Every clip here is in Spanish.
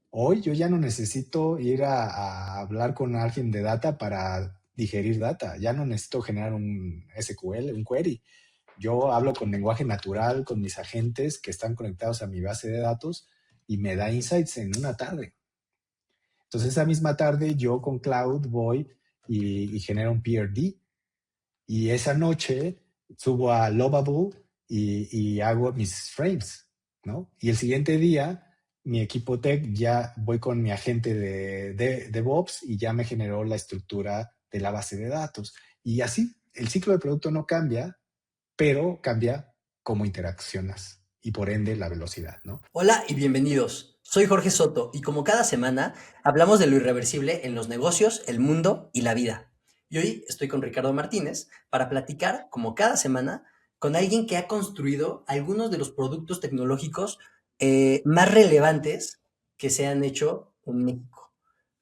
Hoy yo ya no necesito ir a hablar con alguien de data para digerir data. Ya no necesito generar un SQL, un query. Yo hablo con lenguaje natural, con mis agentes que están conectados a mi base de datos y me da insights en una tarde. Entonces, esa misma tarde yo con Cloud voy y genero un PRD. Y esa noche subo a Lovable y hago mis frames, ¿no? Y el siguiente día, mi equipo tech ya voy con mi agente de DevOps y ya me generó la estructura de la base de datos. Y así, el ciclo de producto no cambia, pero cambia cómo interaccionas y por ende la velocidad, ¿no? Hola y bienvenidos. Soy Jorge Soto y como cada semana hablamos de lo irreversible en los negocios, el mundo y la vida. Y hoy estoy con Ricardo Martínez para platicar, como cada semana, con alguien que ha construido algunos de los productos tecnológicos más relevantes que se han hecho en México.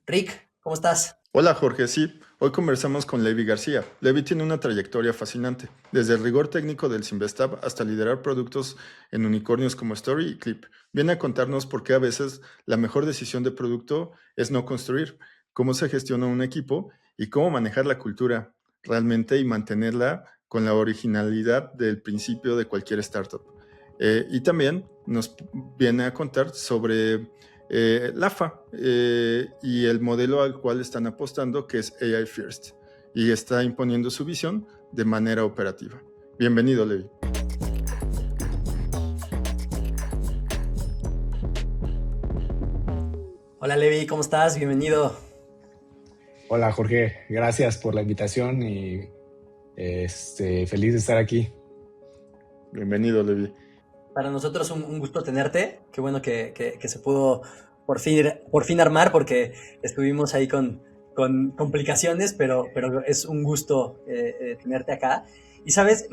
Rick, ¿cómo estás? Hola Jorge, sí, hoy conversamos con Levi García. Levi tiene una trayectoria fascinante, desde el rigor técnico del Simvestab hasta liderar productos en unicornios como Story y Clip. Viene a contarnos por qué a veces la mejor decisión de producto es no construir, cómo se gestiona un equipo y cómo manejar la cultura realmente y mantenerla con la originalidad del principio de cualquier startup. Y también nos viene a contar sobre LAFA y el modelo al cual están apostando, que es AI First, y está imponiendo su visión de manera operativa. Bienvenido, Levi. Hola Levi, ¿cómo estás? Bienvenido. Hola Jorge, gracias por la invitación y feliz de estar aquí. Bienvenido, Levi. Para nosotros un gusto tenerte. Qué bueno que se pudo por fin armar porque estuvimos ahí con complicaciones, pero es un gusto tenerte acá. Y sabes,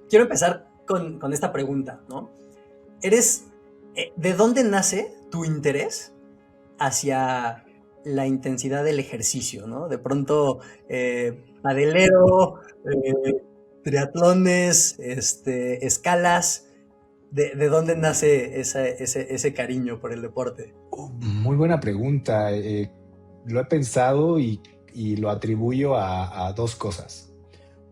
quiero empezar con esta pregunta, ¿no? ¿De dónde nace tu interés hacia la intensidad del ejercicio, ¿no? De pronto, padelero, triatlones, escalas. ¿De dónde nace ese cariño por el deporte? Muy buena pregunta. Lo he pensado y lo atribuyo a dos cosas.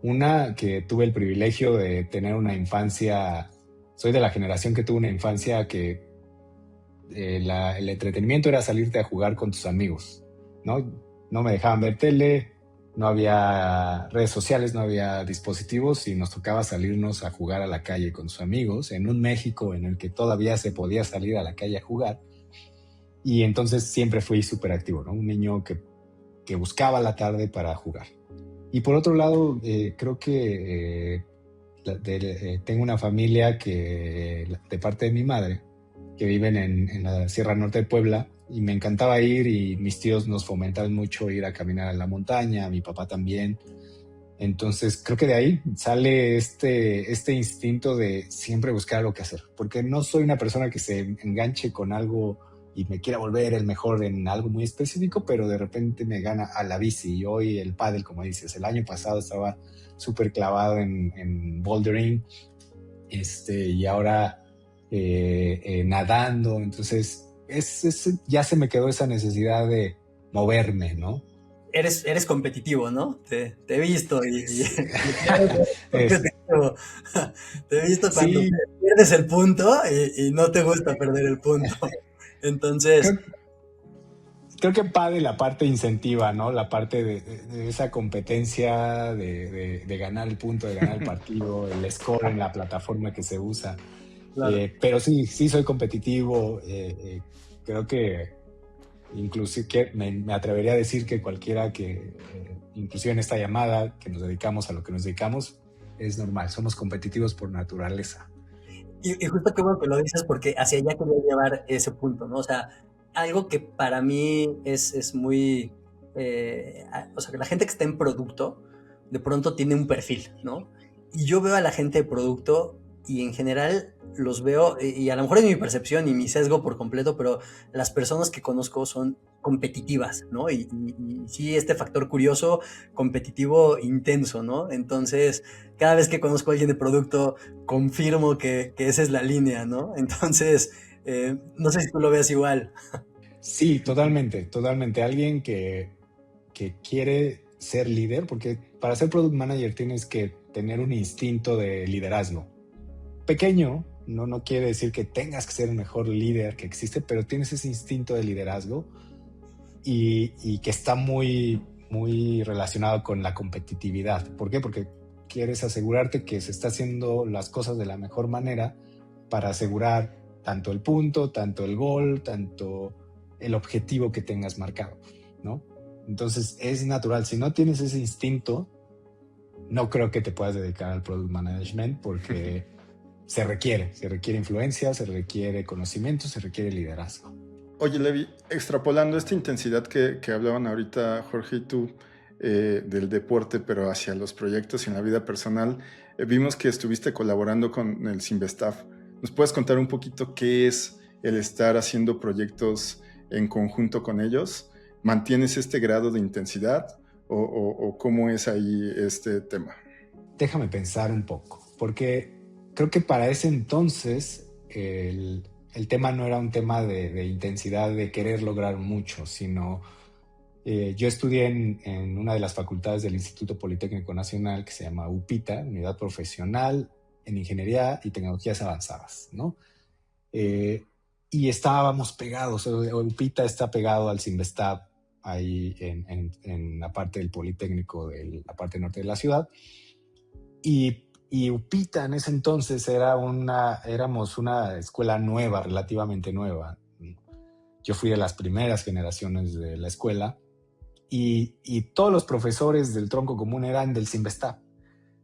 Una, que tuve el privilegio de tener una infancia, soy de la generación que tuvo una infancia que el entretenimiento era salirte a jugar con tus amigos, ¿no? No me dejaban ver tele, no había redes sociales, no había dispositivos y nos tocaba salirnos a jugar a la calle con tus amigos en un México en el que todavía se podía salir a la calle a jugar. Y entonces siempre fui súper activo, ¿no? Un niño que buscaba la tarde para jugar. Y por otro lado, creo que tengo una familia de parte de mi madre, que viven en la Sierra Norte de Puebla, y me encantaba ir y mis tíos nos fomentaban mucho ir a caminar a la montaña, mi papá también. Entonces creo que de ahí sale este instinto de siempre buscar algo que hacer, porque no soy una persona que se enganche con algo y me quiera volver el mejor en algo muy específico, pero de repente me gana a la bici. Y hoy el pádel, como dices, el año pasado estaba súper clavado en bouldering, y ahora nadando. Entonces ya se me quedó esa necesidad de moverme, ¿no? Eres competitivo, ¿no? Te he visto Es, competitivo. Te he visto cuando sí, pierdes el punto y no te gusta perder el punto. Entonces, creo, creo que padre la parte incentiva, ¿no? La parte de esa competencia de ganar el punto, de ganar el partido, el score en la plataforma que se usa. claro. Pero sí soy competitivo. Creo que inclusive me atrevería a decir que cualquiera inclusive en esta llamada, que nos dedicamos a lo que nos dedicamos, es normal. Somos competitivos por naturaleza. Y justo qué bueno que lo dices porque hacia allá quería llevar ese punto, ¿no? O sea, algo que para mí es muy... o sea, que la gente que está en producto de pronto tiene un perfil, ¿no? Y yo veo a la gente de producto y en general los veo, y a lo mejor es mi percepción y mi sesgo por completo, pero las personas que conozco son competitivas, ¿no? Y sí, este factor curioso, competitivo intenso, ¿no? Entonces, cada vez que conozco a alguien de producto, confirmo que esa es la línea, ¿no? Entonces, no sé si tú lo veas igual. Sí, totalmente, totalmente. Alguien que quiere ser líder, porque para ser product manager tienes que tener un instinto de liderazgo. Pequeño, no quiere decir que tengas que ser el mejor líder que existe, pero tienes ese instinto de liderazgo y que está muy, muy relacionado con la competitividad. ¿Por qué? Porque quieres asegurarte que se está haciendo las cosas de la mejor manera para asegurar tanto el punto, tanto el gol, tanto el objetivo que tengas marcado, ¿no? Entonces es natural. Si no tienes ese instinto, no creo que te puedas dedicar al product management porque se requiere influencia, se requiere conocimiento, se requiere liderazgo. Oye, Levi, extrapolando esta intensidad que hablaban ahorita Jorge y tú del deporte, pero hacia los proyectos y en la vida personal, vimos que estuviste colaborando con el Sinvestav. ¿Nos puedes contar un poquito qué es el estar haciendo proyectos en conjunto con ellos? ¿Mantienes este grado de intensidad o cómo es ahí este tema? Déjame pensar un poco, porque creo que para ese entonces el tema no era un tema de intensidad, de querer lograr mucho, sino yo estudié en una de las facultades del Instituto Politécnico Nacional que se llama UPITA, Unidad Profesional en Ingeniería y Tecnologías Avanzadas, ¿no? Y estábamos pegados, UPITA está pegado al Sinvestav ahí en la parte del Politécnico de la parte norte de la ciudad. Y UPITA en ese entonces éramos una escuela nueva, relativamente nueva. Yo fui de las primeras generaciones de la escuela y todos los profesores del tronco común eran del Sinvestav,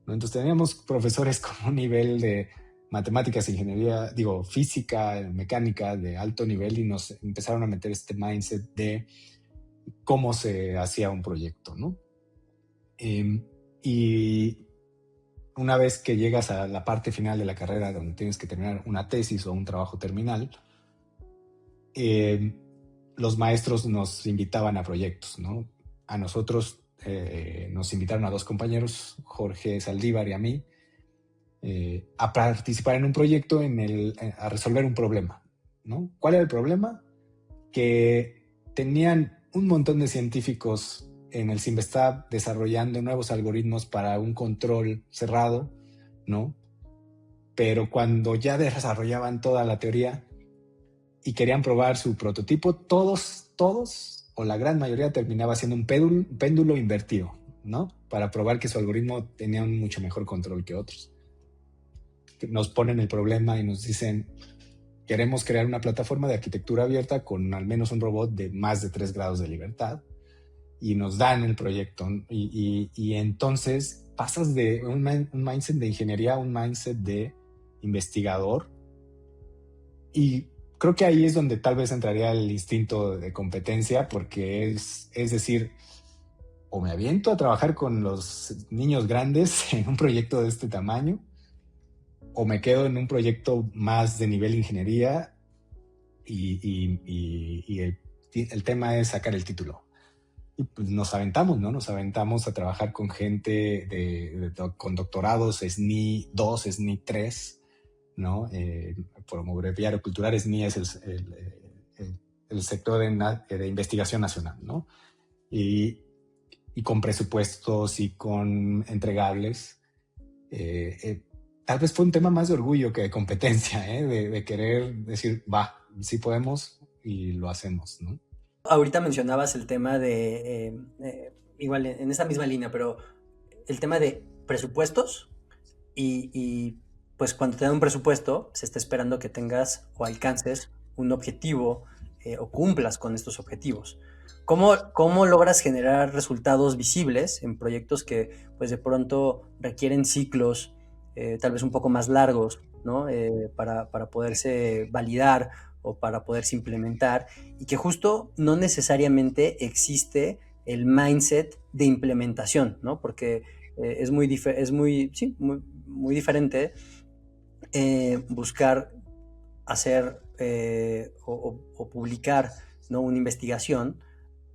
¿no? Entonces teníamos profesores con un nivel de matemáticas, ingeniería, física, mecánica de alto nivel y nos empezaron a meter este mindset de cómo se hacía un proyecto, ¿no? Y una vez que llegas a la parte final de la carrera donde tienes que terminar una tesis o un trabajo terminal, los maestros nos invitaban a proyectos, ¿no? A nosotros nos invitaron a 2 compañeros, Jorge Saldívar y a mí, a participar en un proyecto a resolver un problema, ¿no? ¿Cuál era el problema? Que tenían un montón de científicos en el Sinvestav desarrollando nuevos algoritmos para un control cerrado, ¿no? Pero cuando ya desarrollaban toda la teoría y querían probar su prototipo, todos, o la gran mayoría terminaba siendo un péndulo invertido, ¿no? Para probar que su algoritmo tenía un mucho mejor control que otros. Nos ponen el problema y nos dicen, queremos crear una plataforma de arquitectura abierta con al menos un robot de más de 3 grados de libertad. Y nos dan el proyecto y entonces pasas de un mindset de ingeniería a un mindset de investigador y creo que ahí es donde tal vez entraría el instinto de competencia porque es decir, o me aviento a trabajar con los niños grandes en un proyecto de este tamaño o me quedo en un proyecto más de nivel ingeniería y el tema es sacar el título. Y pues nos aventamos, ¿no? Nos aventamos a trabajar con gente con doctorados SNI 2, SNI 3, ¿no? Por abreviar cultural, SNI es el sector de investigación nacional, ¿no? Y con presupuestos y con entregables. Tal vez fue un tema más de orgullo que de competencia, de querer decir, va, sí podemos y lo hacemos, ¿no? Ahorita mencionabas el tema de, igual en esa misma línea, pero el tema de presupuestos y pues cuando te dan un presupuesto se está esperando que tengas o alcances un objetivo o cumplas con estos objetivos. ¿Cómo logras generar resultados visibles en proyectos que pues de pronto requieren ciclos tal vez un poco más largos, ¿no? Para poderse validar o para poderse implementar y que justo no necesariamente existe el mindset de implementación, ¿no? Porque es muy diferente buscar hacer o publicar, ¿no? Una investigación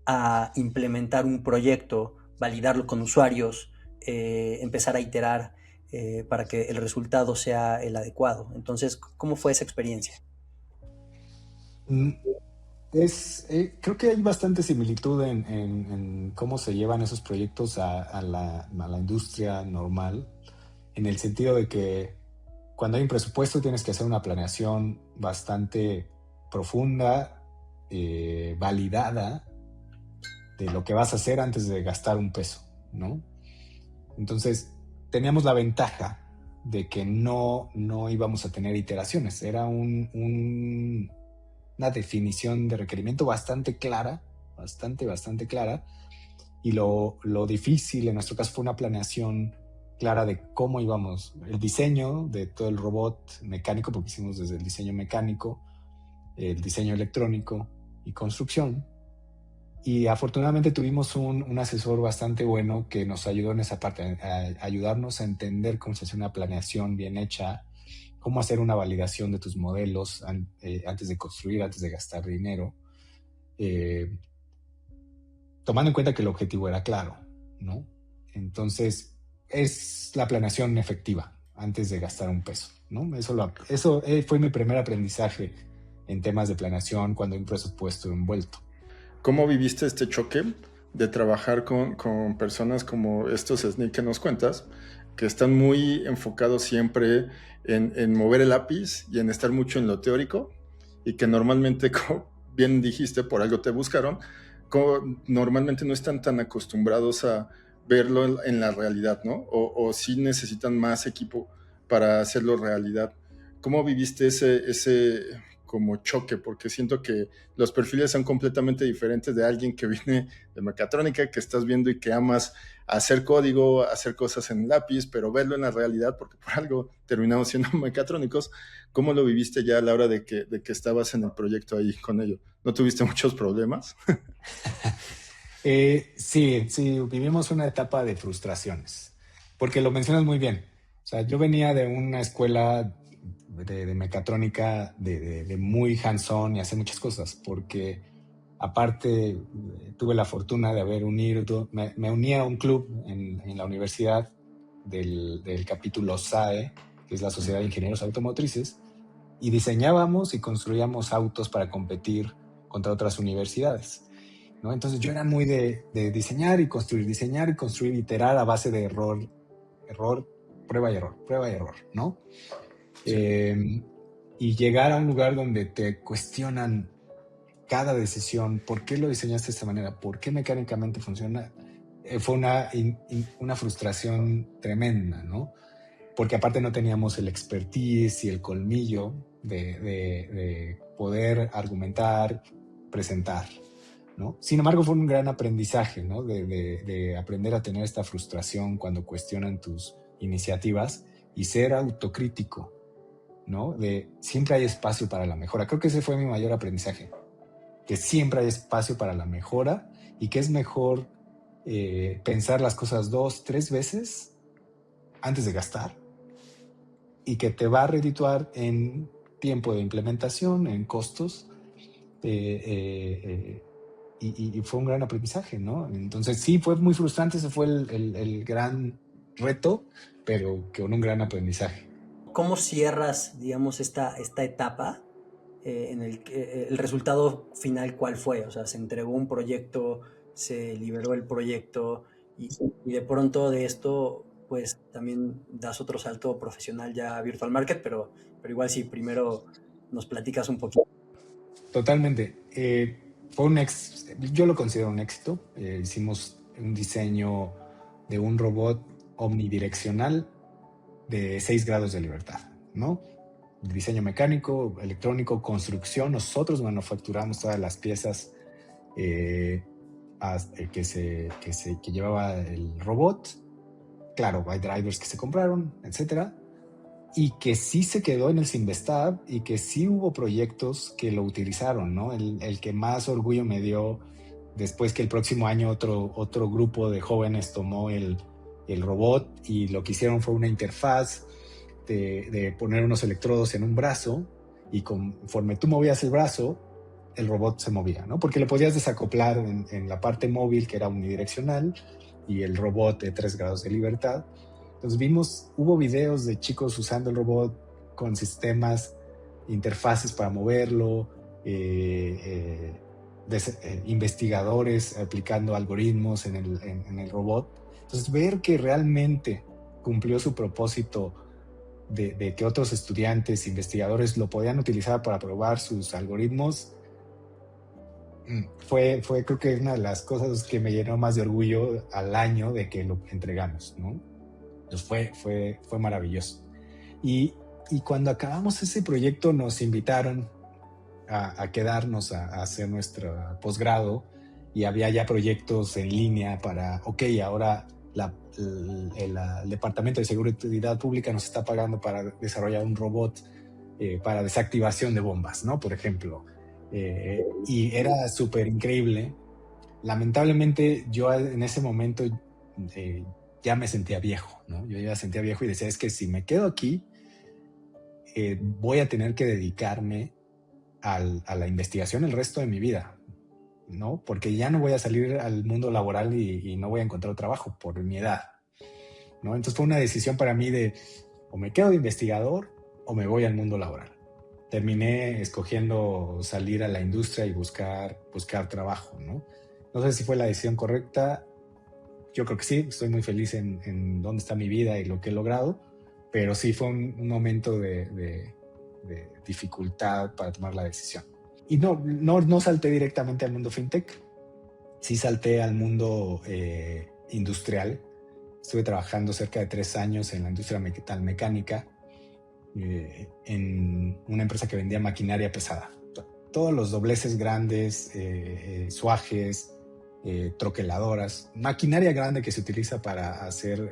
a implementar un proyecto, validarlo con usuarios, empezar a iterar para que el resultado sea el adecuado. Entonces, ¿cómo fue esa experiencia? Creo que hay bastante similitud en cómo se llevan esos proyectos a la industria normal, en el sentido de que cuando hay un presupuesto tienes que hacer una planeación bastante profunda, validada, de lo que vas a hacer antes de gastar un peso, ¿no? Entonces, teníamos la ventaja de que no íbamos a tener iteraciones. Era una definición de requerimiento bastante clara, bastante clara, y lo difícil en nuestro caso fue una planeación clara de cómo íbamos, el diseño de todo el robot mecánico, porque hicimos desde el diseño mecánico, el diseño electrónico y construcción. Y afortunadamente tuvimos un asesor bastante bueno que nos ayudó en esa parte, a ayudarnos a entender cómo se hace una planeación bien hecha, cómo hacer una validación de tus modelos antes de construir, antes de gastar dinero, tomando en cuenta que el objetivo era claro, ¿no? Entonces, es la planeación efectiva antes de gastar un peso, ¿no? Eso fue mi primer aprendizaje en temas de planeación cuando hay un presupuesto envuelto. ¿Cómo viviste este choque de trabajar con personas como estos SNI que nos cuentas, que están muy enfocados siempre en mover el lápiz y en estar mucho en lo teórico, y que normalmente, como bien dijiste, por algo te buscaron, normalmente no están tan acostumbrados a verlo en la realidad, ¿no? O sí necesitan más equipo para hacerlo realidad. ¿Cómo viviste ese como choque? Porque siento que los perfiles son completamente diferentes de alguien que viene de mecatrónica, que estás viendo y que amas hacer código, hacer cosas en lápiz, pero verlo en la realidad, porque por algo terminamos siendo mecatrónicos. ¿Cómo lo viviste ya a la hora de que estabas en el proyecto ahí con ellos? ¿No tuviste muchos problemas? Sí, vivimos una etapa de frustraciones, porque lo mencionas muy bien. O sea, yo venía de una escuela de mecatrónica de muy hands-on y hacer muchas cosas, porque aparte tuve la fortuna de haber me uní a un club en la universidad del capítulo SAE, que es la Sociedad de Ingenieros Automotrices, y diseñábamos y construíamos autos para competir contra otras universidades, ¿no? Entonces yo era muy de diseñar y construir, iterar a base de error, prueba y error, ¿no? Sí. Y llegar a un lugar donde te cuestionan cada decisión, ¿por qué lo diseñaste de esta manera? ¿Por qué mecánicamente funciona? Fue una frustración tremenda, ¿no? Porque aparte no teníamos el expertise y el colmillo de poder argumentar, presentar, ¿no? Sin embargo, fue un gran aprendizaje, ¿no? De aprender a tener esta frustración cuando cuestionan tus iniciativas y ser autocrítico, ¿no? De siempre hay espacio para la mejora. Creo que ese fue mi mayor aprendizaje, que siempre hay espacio para la mejora y que es mejor pensar las cosas 2, 3 veces antes de gastar, y que te va a redituar en tiempo de implementación, en costos, y fue un gran aprendizaje, ¿no? Entonces sí, fue muy frustrante, ese fue el gran reto, pero con un gran aprendizaje. ¿Cómo cierras, digamos, esta etapa en el resultado final cuál fue? O sea, se entregó un proyecto, se liberó el proyecto y de pronto de esto, pues también das otro salto profesional ya a Virtual Market, pero igual si primero nos platicas un poquito. Totalmente. Yo lo considero un éxito. Hicimos un diseño de un robot omnidireccional de 6 grados de libertad, ¿no? Diseño mecánico, electrónico, construcción. Nosotros manufacturamos todas las piezas que llevaba el robot. Claro, hay drivers que se compraron, etcétera, y que sí se quedó en el Sinvestab y que sí hubo proyectos que lo utilizaron, ¿no? El que más orgullo me dio después que el próximo año otro grupo de jóvenes tomó el robot y lo que hicieron fue una interfaz de poner unos electrodos en un brazo, y conforme tú movías el brazo, el robot se movía, ¿no? Porque lo podías desacoplar en la parte móvil, que era unidireccional, y el robot de 3 grados de libertad. Entonces hubo videos de chicos usando el robot con sistemas, interfaces para moverlo, investigadores aplicando algoritmos en el robot. Entonces, ver que realmente cumplió su propósito de que otros estudiantes, investigadores lo podían utilizar para probar sus algoritmos, fue creo que una de las cosas que me llenó más de orgullo al año de que lo entregamos, ¿no? Entonces fue maravilloso. Y cuando acabamos ese proyecto nos invitaron a quedarnos a hacer nuestro posgrado, y había ya proyectos en línea para, ok, ahora el Departamento de Seguridad Pública nos está pagando para desarrollar un robot para desactivación de bombas, ¿no? Por ejemplo. Y era súper increíble. Lamentablemente yo en ese momento ya me sentía viejo, ¿no? Yo ya sentía viejo y decía, es que si me quedo aquí, voy a tener que dedicarme a la investigación el resto de mi vida, ¿no? Porque ya no voy a salir al mundo laboral y no voy a encontrar trabajo por mi edad, ¿no? Entonces fue una decisión para mí de o me quedo de investigador o me voy al mundo laboral. Terminé escogiendo salir a la industria y buscar trabajo, ¿no? No sé si fue la decisión correcta. Yo creo que sí, estoy muy feliz en dónde está mi vida y lo que he logrado, pero sí fue un momento de dificultad para tomar la decisión. Y no salté directamente al mundo fintech, sí salté al mundo industrial. Estuve trabajando cerca de 3 años en la industria metalmecánica, en una empresa que vendía maquinaria pesada. Todos los dobleces grandes, suajes, troqueladoras, maquinaria grande que se utiliza para hacer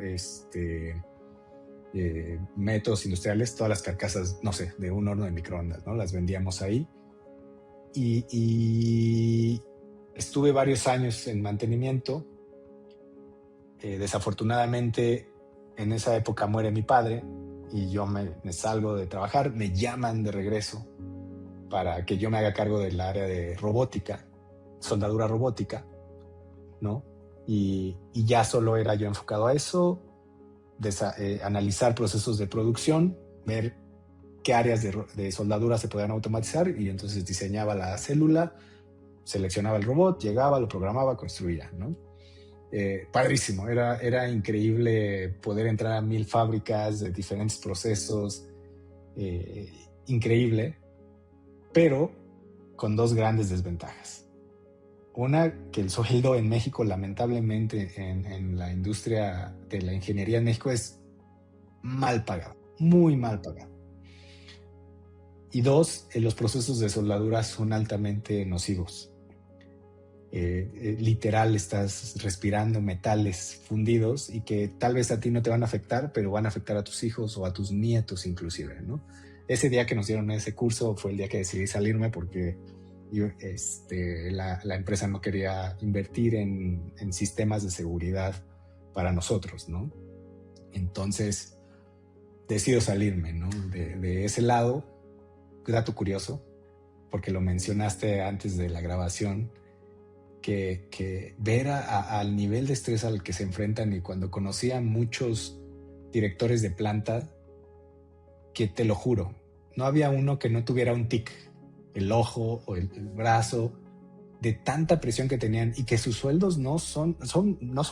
métodos industriales, todas las carcasas, no sé, de un horno de microondas, ¿no? Las vendíamos ahí. Y estuve varios años en mantenimiento. Desafortunadamente, en esa época muere mi padre y yo me salgo de trabajar, me llaman de regreso para que yo me haga cargo del área de robótica, soldadura robótica, ¿no? Y ya solo era yo enfocado a eso, analizar procesos de producción, ver qué áreas de soldadura se podían automatizar, y entonces diseñaba la célula, seleccionaba el robot, llegaba, lo programaba, construía, ¿no? Padrísimo, era increíble poder entrar a 1000 fábricas de diferentes procesos, increíble, pero con 2 grandes desventajas. Una, que el sueldo en México, lamentablemente, en la industria de la ingeniería en México es mal pagado, muy mal pagado. Y 2, los procesos de soldadura son altamente nocivos. Literal, estás respirando metales fundidos y que tal vez a ti no te van a afectar, pero van a afectar a tus hijos o a tus nietos inclusive, ¿no? Ese día que nos dieron ese curso fue el día que decidí salirme porque la empresa no quería invertir en sistemas de seguridad para nosotros, ¿no? Entonces decido salirme, ¿no? De ese lado. Dato curioso, porque lo mencionaste antes de la grabación, que ver al nivel de estrés al que se enfrentan, y cuando conocí a muchos directores de planta, que te lo juro, no había uno que no tuviera un tic, el ojo o el brazo, de tanta presión que tenían, y que sus sueldos no son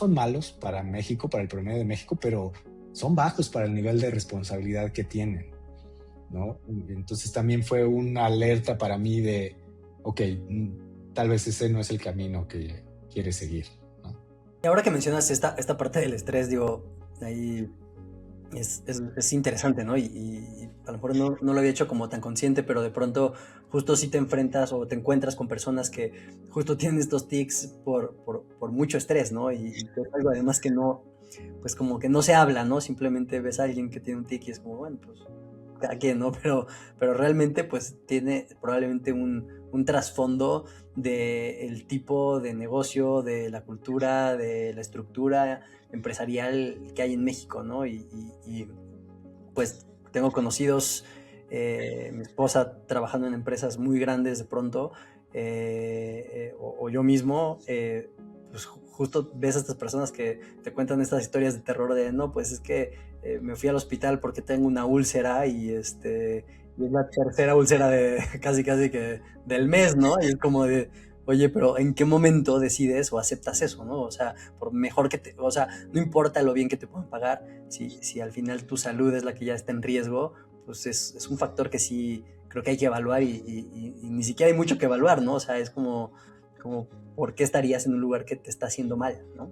malos para México, para el promedio de México, pero son bajos para el nivel de responsabilidad que tienen, ¿no? Entonces también fue una alerta para mí de, ok, tal vez ese no es el camino que quieres seguir, ¿no? Y ahora que mencionas esta parte del estrés, digo, ahí es interesante, ¿no? Y a lo mejor no lo había hecho como tan consciente, pero de pronto justo si te enfrentas o te encuentras con personas que justo tienen estos tics por mucho estrés, ¿no? Y es algo además que no, pues como que no se habla, ¿no? Simplemente ves a alguien que tiene un tic y es como, bueno, pues cada quien, ¿no? Pero realmente pues tiene probablemente un trasfondo del tipo de negocio, de la cultura, de la estructura empresarial que hay en México, ¿no? Y pues tengo conocidos, mi esposa trabajando en empresas muy grandes de pronto, o yo mismo, pues justo ves a estas personas que te cuentan estas historias de terror de, no, pues es que me fui al hospital porque tengo una úlcera y y es la tercera úlcera de casi que del mes, ¿no? Y es como de, oye, pero ¿en qué momento decides o aceptas eso, ¿no? O sea, por mejor que o sea, no importa lo bien que te puedan pagar, si al final tu salud es la que ya está en riesgo, pues es un factor que sí creo que hay que evaluar y ni siquiera hay mucho que evaluar, ¿no? O sea, es como ¿por qué estarías en un lugar que te está haciendo mal, ¿no?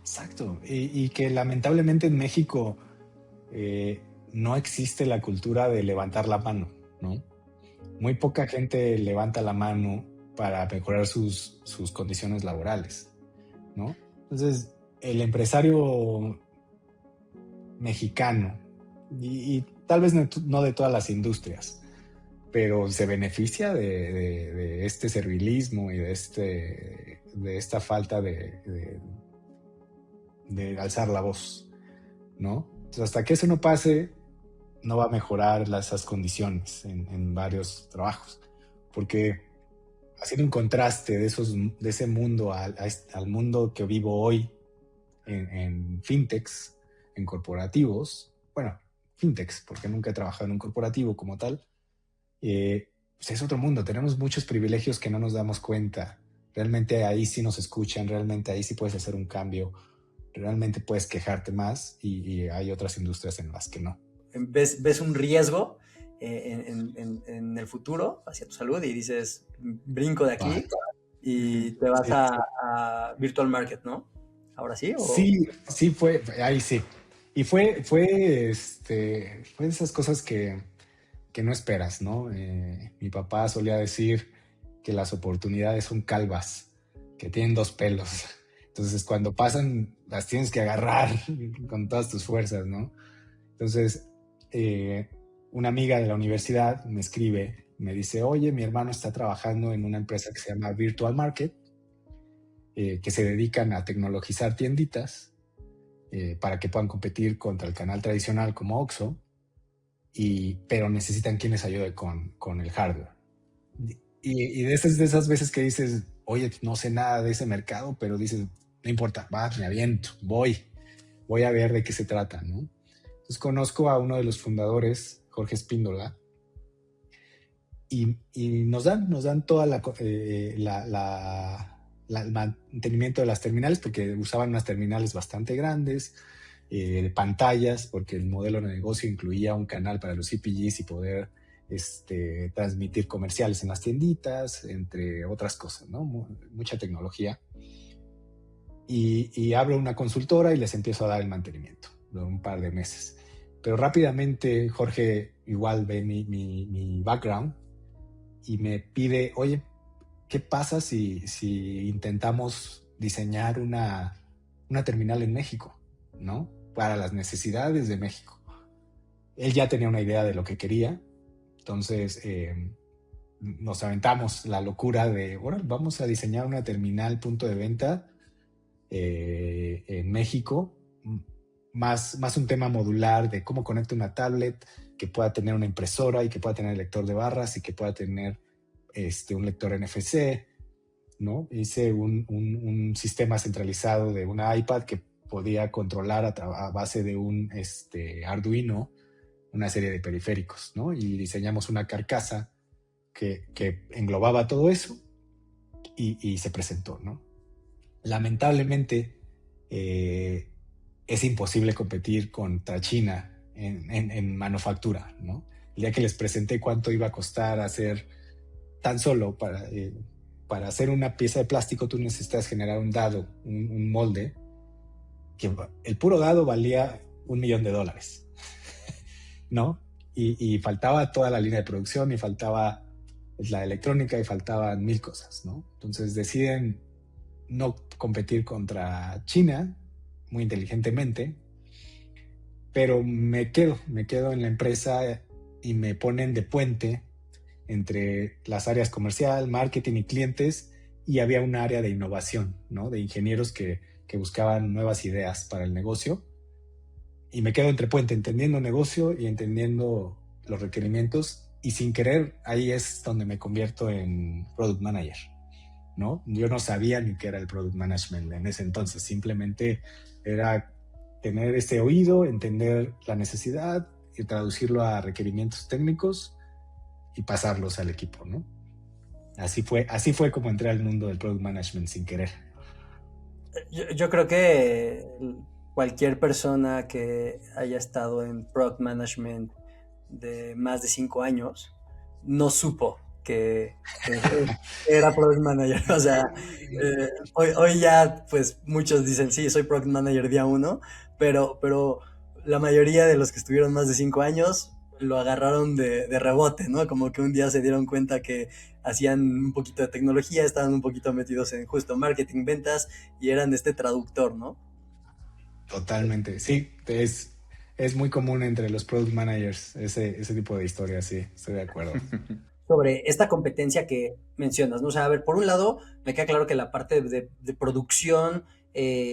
Exacto. Y que lamentablemente en México no existe la cultura de levantar la mano, ¿no? Muy poca gente levanta la mano para mejorar sus condiciones laborales, ¿no? Entonces, el empresario mexicano, y tal vez no de todas las industrias, pero se beneficia de este servilismo y de esta falta de alzar la voz, ¿no? Entonces, hasta que eso no pase, no va a mejorar esas condiciones en varios trabajos, porque haciendo un contraste de ese mundo al mundo que vivo hoy en fintechs, en corporativos, bueno, fintechs, porque nunca he trabajado en un corporativo como tal, pues es otro mundo, tenemos muchos privilegios que no nos damos cuenta, realmente ahí sí nos escuchan, realmente ahí sí puedes hacer un cambio, realmente puedes quejarte más y hay otras industrias en las que no. Ves un riesgo en el futuro hacia tu salud y dices, brinco de aquí y te vas Sí. a Virtual Market, ¿no? ¿Ahora sí? Sí fue, ahí sí. Y fue de esas cosas que no esperas, ¿no? Mi papá solía decir que las oportunidades son calvas, que tienen dos pelos. Entonces, cuando pasan, las tienes que agarrar con todas tus fuerzas, ¿no? Entonces, una amiga de la universidad me escribe, me dice, oye, mi hermano está trabajando en una empresa que se llama Virtual Market, que se dedican a tecnologizar tienditas para que puedan competir contra el canal tradicional como Oxxo, pero necesitan quien les ayude con el hardware. Y de esas veces que dices, oye, no sé nada de ese mercado, pero dices, no importa, va, me aviento, voy a ver de qué se trata, ¿no? Entonces conozco a uno de los fundadores, Jorge Espíndola, y nos dan toda el mantenimiento de las terminales, porque usaban unas terminales bastante grandes, pantallas, porque el modelo de negocio incluía un canal para los CPGs y poder transmitir comerciales en las tienditas, entre otras cosas, ¿no? Mucha tecnología. Y abro una consultora y les empiezo a dar el mantenimiento de un par de meses. Pero rápidamente Jorge igual ve mi background y me pide, oye, ¿qué pasa si intentamos diseñar una terminal en México, ¿no? Para las necesidades de México. Él ya tenía una idea de lo que quería, entonces nos aventamos la locura de, ahora vamos a diseñar una terminal punto de venta en México, más un tema modular de cómo conecta una tablet que pueda tener una impresora y que pueda tener lector de barras y que pueda tener un lector NFC, ¿no? Hice un sistema centralizado de una iPad que podía controlar a base de un Arduino una serie de periféricos, ¿no? Y diseñamos una carcasa que englobaba todo eso y se presentó, ¿no? Lamentablemente es imposible competir contra China en manufactura, ¿no? El día que les presenté cuánto iba a costar hacer tan solo para hacer una pieza de plástico, tú necesitas generar un dado, un molde, que el puro dado valía $1 millón, ¿no? Y faltaba toda la línea de producción y faltaba la electrónica y faltaban 1000 cosas, ¿no? Entonces deciden no competir contra China muy inteligentemente, pero me quedo en la empresa y me ponen de puente entre las áreas comercial, marketing y clientes, y había un área de innovación, ¿no? De ingenieros que buscaban nuevas ideas para el negocio, y me quedo entre puente, entendiendo negocio y entendiendo los requerimientos, y sin querer, ahí es donde me convierto en Product Manager, ¿no? Yo no sabía ni qué era el Product Management en ese entonces, simplemente era tener este oído, entender la necesidad y traducirlo a requerimientos técnicos y pasarlos al equipo, ¿no? Así fue como entré al mundo del Product Management sin querer. Yo creo que cualquier persona que haya estado en Product Management de más de 5 años no supo que era Product Manager. O sea, hoy ya pues muchos dicen, sí, soy Product Manager día uno, pero la mayoría de los que estuvieron más de 5 años lo agarraron de rebote, ¿no? Como que un día se dieron cuenta que hacían un poquito de tecnología, estaban un poquito metidos en justo marketing, ventas y eran este traductor, ¿no? Totalmente, sí, es muy común entre los product managers ese tipo de historias, sí, estoy de acuerdo. Sobre esta competencia que mencionas, ¿no? O sea, a ver, por un lado, me queda claro que la parte de producción,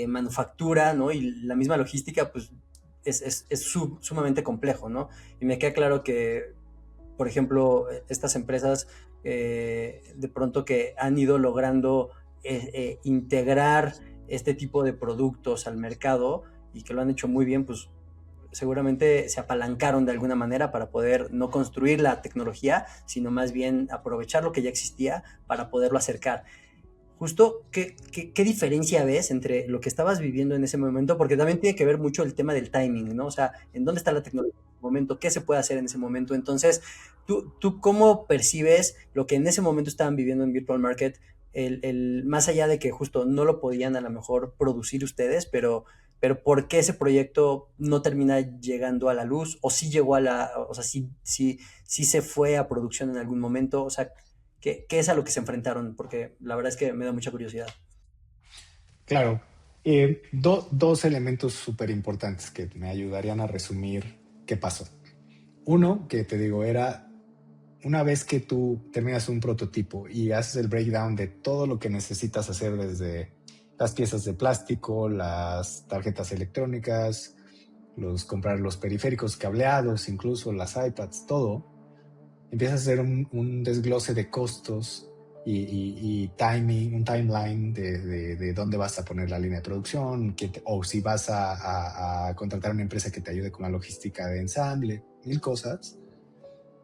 manufactura, ¿no? Y la misma logística, pues, sumamente complejo, ¿no? Y me queda claro que, por ejemplo, estas empresas, de pronto que han ido logrando integrar este tipo de productos al mercado y que lo han hecho muy bien, pues seguramente se apalancaron de alguna manera para poder no construir la tecnología, sino más bien aprovechar lo que ya existía para poderlo acercar. Justo, ¿qué diferencia ves entre lo que estabas viviendo en ese momento? Porque también tiene que ver mucho el tema del timing, ¿no? O sea, ¿en dónde está la tecnología en ese momento? ¿Qué se puede hacer en ese momento? Entonces, ¿tú cómo percibes lo que en ese momento estaban viviendo en Virtual Market? Más allá de que justo no lo podían a lo mejor producir ustedes, pero ¿por qué ese proyecto no termina llegando a la luz? ¿O sí llegó o sea, sí se fue a producción en algún momento? O sea, ¿qué es a lo que se enfrentaron? Porque la verdad es que me da mucha curiosidad. Claro, dos elementos súper importantes que me ayudarían a resumir qué pasó. Uno, que te digo, era una vez que tú terminas un prototipo y haces el breakdown de todo lo que necesitas hacer desde las piezas de plástico, las tarjetas electrónicas, comprar los periféricos cableados, incluso las iPads, todo, empiezas a hacer un desglose de costos y timing, un timeline de dónde vas a poner la línea de producción, o si vas a contratar a una empresa que te ayude con la logística de ensamble, mil cosas.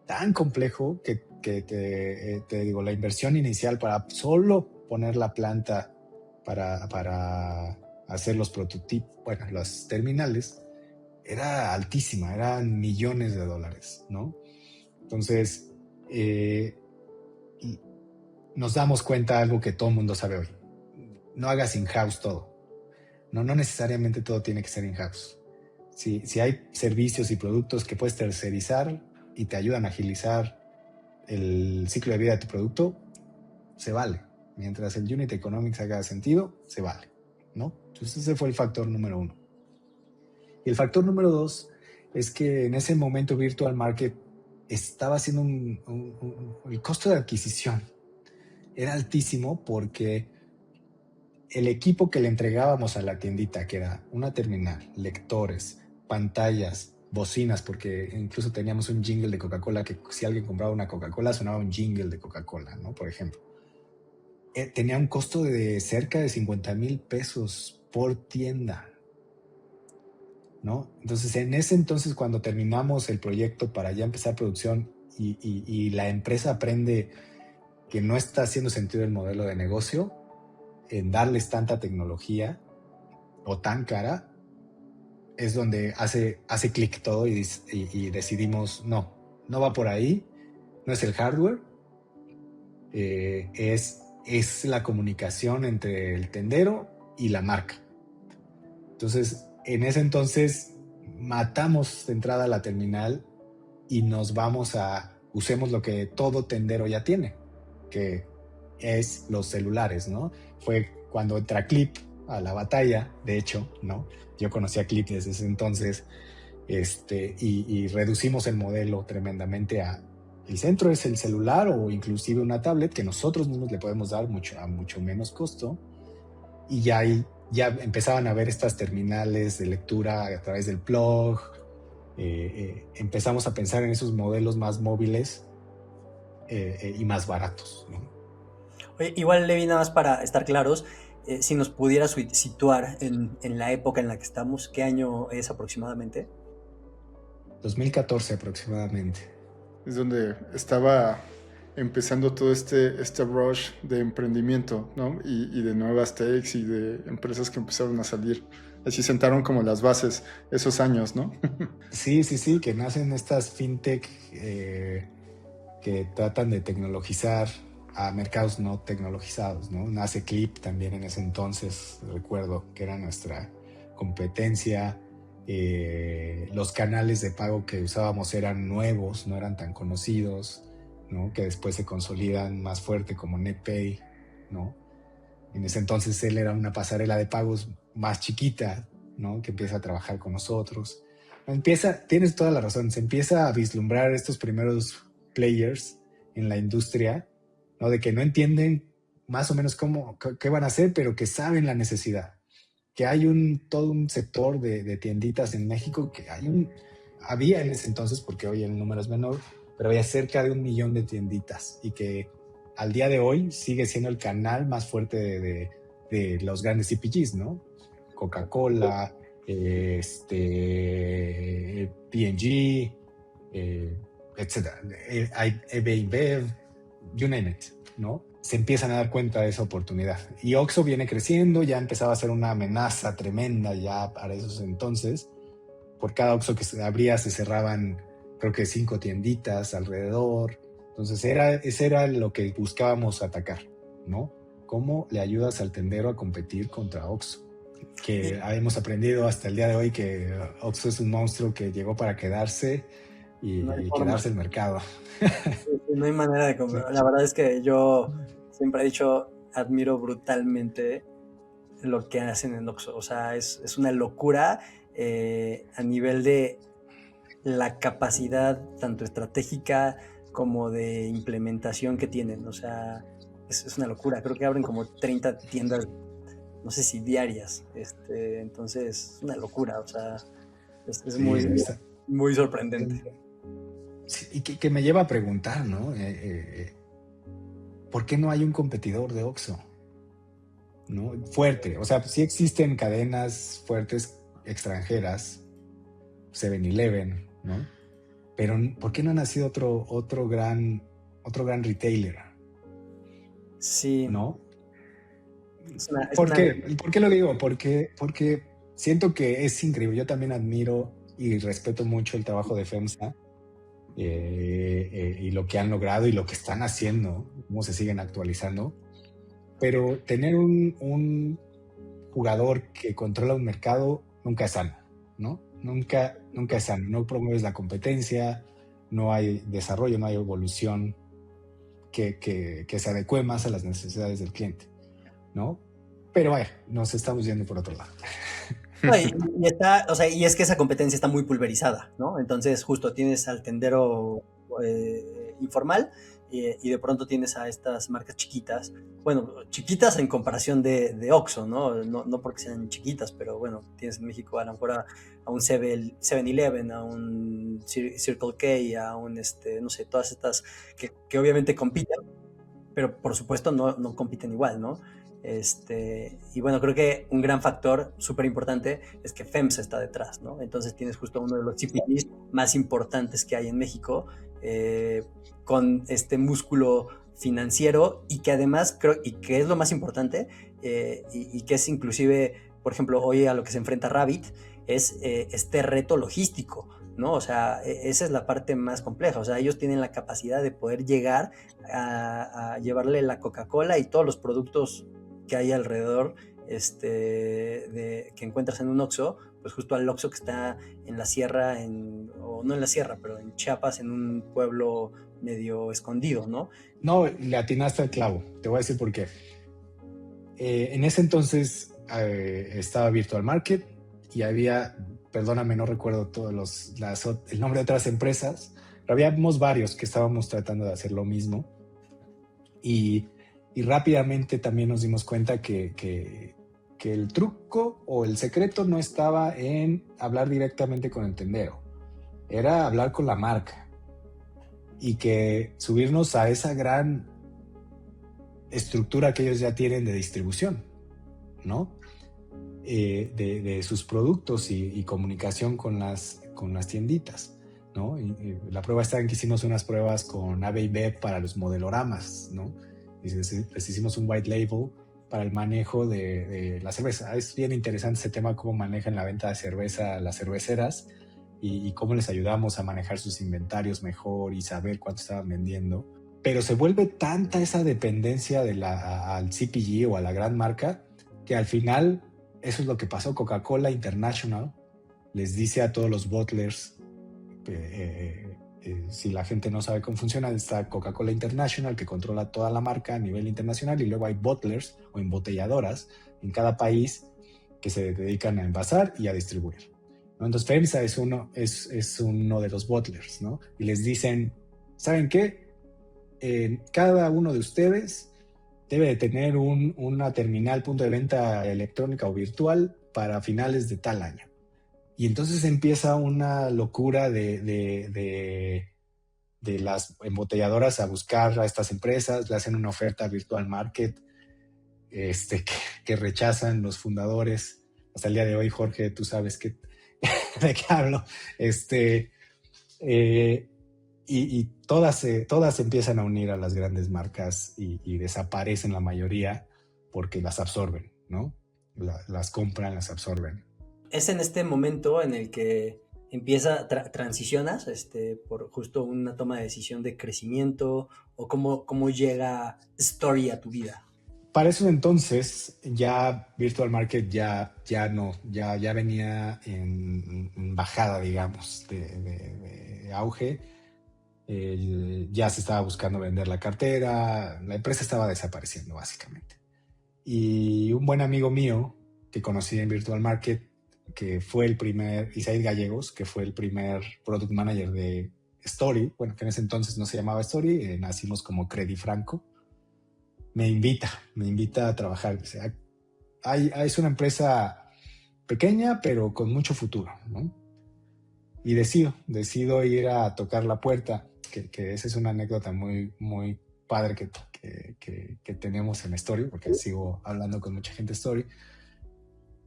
Tan complejo que te digo, la inversión inicial para solo poner la planta para hacer los prototipos, bueno, las terminales, era altísima, eran millones de dólares, ¿no? Entonces, nos damos cuenta de algo que todo el mundo sabe hoy. No hagas in-house todo. No necesariamente todo tiene que ser in-house. Si hay servicios y productos que puedes tercerizar y te ayudan a agilizar el ciclo de vida de tu producto, se vale. Mientras el unit economics haga sentido, se vale, ¿no? Entonces ese fue el factor número uno. Y el factor número dos es que en ese momento Virtual Market estaba haciendo el costo de adquisición era altísimo porque el equipo que le entregábamos a la tiendita, que era una terminal, lectores, pantallas, bocinas, porque incluso teníamos un jingle de Coca-Cola que si alguien compraba una Coca-Cola sonaba un jingle de Coca-Cola, ¿no? Por ejemplo. Tenía un costo de cerca de 50,000 pesos por tienda, ¿no? Entonces, en ese entonces, cuando terminamos el proyecto para ya empezar producción y la empresa aprende que no está haciendo sentido el modelo de negocio en darles tanta tecnología o tan cara, es donde hace clic todo y decidimos, no va por ahí, no es el hardware, es la comunicación entre el tendero y la marca. Entonces, en ese entonces, matamos de entrada la terminal y nos vamos usemos lo que todo tendero ya tiene, que es los celulares, ¿no? Fue cuando entra Clip a la batalla, de hecho, ¿no? Yo conocí a Clip desde ese entonces, y reducimos el modelo tremendamente el centro es el celular o inclusive una tablet que nosotros mismos le podemos dar a mucho menos costo, y ya empezaban a ver estas terminales de lectura a través del plug. Empezamos a pensar en esos modelos más móviles y más baratos, ¿no? Oye, igual, Levi, nada más para estar claros, si nos pudieras situar en la época en la que estamos, ¿qué año es aproximadamente? 2014 aproximadamente. Es donde estaba empezando todo este rush de emprendimiento, ¿no? Y de nuevas techs y de empresas que empezaron a salir. Así sentaron como las bases esos años, ¿no? Sí, sí, sí, que nacen estas fintech que tratan de tecnologizar a mercados no tecnologizados, ¿no? Nace Clip también en ese entonces, recuerdo que era nuestra competencia. Los canales de pago que usábamos eran nuevos, no eran tan conocidos, ¿no? Que después se consolidan más fuerte como NetPay, ¿no? En ese entonces él era una pasarela de pagos más chiquita, ¿no? Que empieza a trabajar con nosotros. Tienes toda la razón, se empieza a vislumbrar estos primeros players en la industria, ¿no? De que no entienden más o menos qué van a hacer, pero que saben la necesidad. Que hay todo un sector de tienditas en México que había en ese entonces, porque hoy el número es menor, pero había cerca de 1 millón de tienditas y que al día de hoy sigue siendo el canal más fuerte de los grandes CPGs, ¿no? Coca-Cola, P&G, etcétera. InBev, you name it, ¿no? Se empiezan a dar cuenta de esa oportunidad. Y Oxxo viene creciendo, ya empezaba a ser una amenaza tremenda ya para esos entonces. Por cada Oxxo que se abría se cerraban, creo que 5 tienditas alrededor. Entonces ese era lo que buscábamos atacar, ¿no? ¿Cómo le ayudas al tendero a competir contra Oxxo? Que hemos aprendido hasta el día de hoy que Oxxo es un monstruo que llegó para quedarse y quedarse el mercado. No hay manera de comprar. La verdad es que yo siempre he dicho, admiro brutalmente lo que hacen en Oxxo. O sea, es una locura a nivel de la capacidad tanto estratégica como de implementación que tienen. O sea, es una locura. Creo que abren como 30 tiendas, no sé si diarias. Entonces, es una locura. O sea, es Sí, muy sorprendente. Sí, y que me lleva a preguntar, ¿no? ¿Por qué no hay un competidor de Oxxo? ¿No? Fuerte. O sea, sí existen cadenas fuertes extranjeras, 7-Eleven, ¿no? Pero ¿por qué no ha nacido otro gran retailer? Sí. ¿No? ¿Por qué lo digo? Porque siento que es increíble. Yo también admiro y respeto mucho el trabajo de FEMSA y lo que han logrado y lo que están haciendo, cómo se siguen actualizando. Pero tener un jugador que controla un mercado nunca es sano, ¿no? Nunca es sano. No promueves la competencia, no hay desarrollo, no hay evolución que se adecue más a las necesidades del cliente, ¿no? Pero vaya, nos estamos yendo por otro lado. No, y es que esa competencia está muy pulverizada, ¿no? Entonces, justo tienes al tendero informal y de pronto tienes a estas marcas chiquitas, bueno, chiquitas en comparación de Oxxo, ¿no? No porque sean chiquitas, pero bueno, tienes en México a lo mejor a un 7-Eleven, a un Circle K, a un, no sé, todas estas que obviamente compiten, pero por supuesto no compiten igual, ¿no? Y bueno, creo que un gran factor súper importante es que FEMSA está detrás, ¿no? Entonces tienes justo uno de los CPGs más importantes que hay en México, con este músculo financiero y que además creo, y que es lo más importante, y que es inclusive, por ejemplo, hoy a lo que se enfrenta Rabbit, es este reto logístico, ¿no? O sea, esa es la parte más compleja. O sea, ellos tienen la capacidad de poder llegar a llevarle la Coca-Cola y todos los productos que hay alrededor que encuentras en un Oxxo, pues justo al Oxxo que está en la sierra, o no en la sierra, pero en Chiapas, en un pueblo medio escondido, ¿no? No, le atinaste al clavo. Te voy a decir por qué. En ese entonces estaba Virtual Market y había, perdóname, no recuerdo todos el nombre de otras empresas, pero habíamos varios que estábamos tratando de hacer lo mismo y rápidamente también nos dimos cuenta que el truco o el secreto no estaba en hablar directamente con el tendero, era hablar con la marca, y que subirnos a esa gran estructura que ellos ya tienen de distribución, ¿no? De sus productos y comunicación con las tienditas, ¿no? Y la prueba está en que hicimos unas pruebas con ABIB para los modeloramas, ¿no? Y les hicimos un white label para el manejo de la cerveza. Es bien interesante ese tema, cómo manejan la venta de cerveza las cerveceras y cómo les ayudamos a manejar sus inventarios mejor y saber cuánto estaban vendiendo. Pero se vuelve tanta esa dependencia al CPG o a la gran marca que al final eso es lo que pasó. Coca-Cola International les dice a todos los bottlers, si la gente no sabe cómo funciona, está Coca-Cola International que controla toda la marca a nivel internacional y luego hay bottlers o embotelladoras en cada país que se dedican a envasar y a distribuir, ¿no? Entonces FEMSA es uno de los bottlers, ¿no? Y les dicen, ¿saben qué? Cada uno de ustedes debe de tener una terminal punto de venta electrónica o virtual para finales de tal año. Y entonces empieza una locura de las embotelladoras a buscar a estas empresas, le hacen una oferta virtual market que rechazan los fundadores. Hasta el día de hoy, Jorge, tú sabes de qué hablo. Y todas empiezan a unir a las grandes marcas y desaparecen la mayoría porque las absorben, ¿no? Las compran, las absorben. Es en este momento en el que transicionas por justo una toma de decisión de crecimiento, o cómo llega Story a tu vida. Para eso entonces ya Virtual Market ya venía en bajada, digamos, de auge. Ya se estaba buscando vender la cartera, la empresa estaba desapareciendo básicamente. Y un buen amigo mío que conocí en Virtual Market, que fue Isaid Gallegos, que fue el primer product manager de Story, bueno, que en ese entonces no se llamaba Story, nacimos como Credifranco, me invita a trabajar. O sea, es una empresa pequeña, pero con mucho futuro, ¿no? Y decido ir a tocar la puerta, que esa es una anécdota muy, muy padre que tenemos en Story, porque sigo hablando con mucha gente de Story.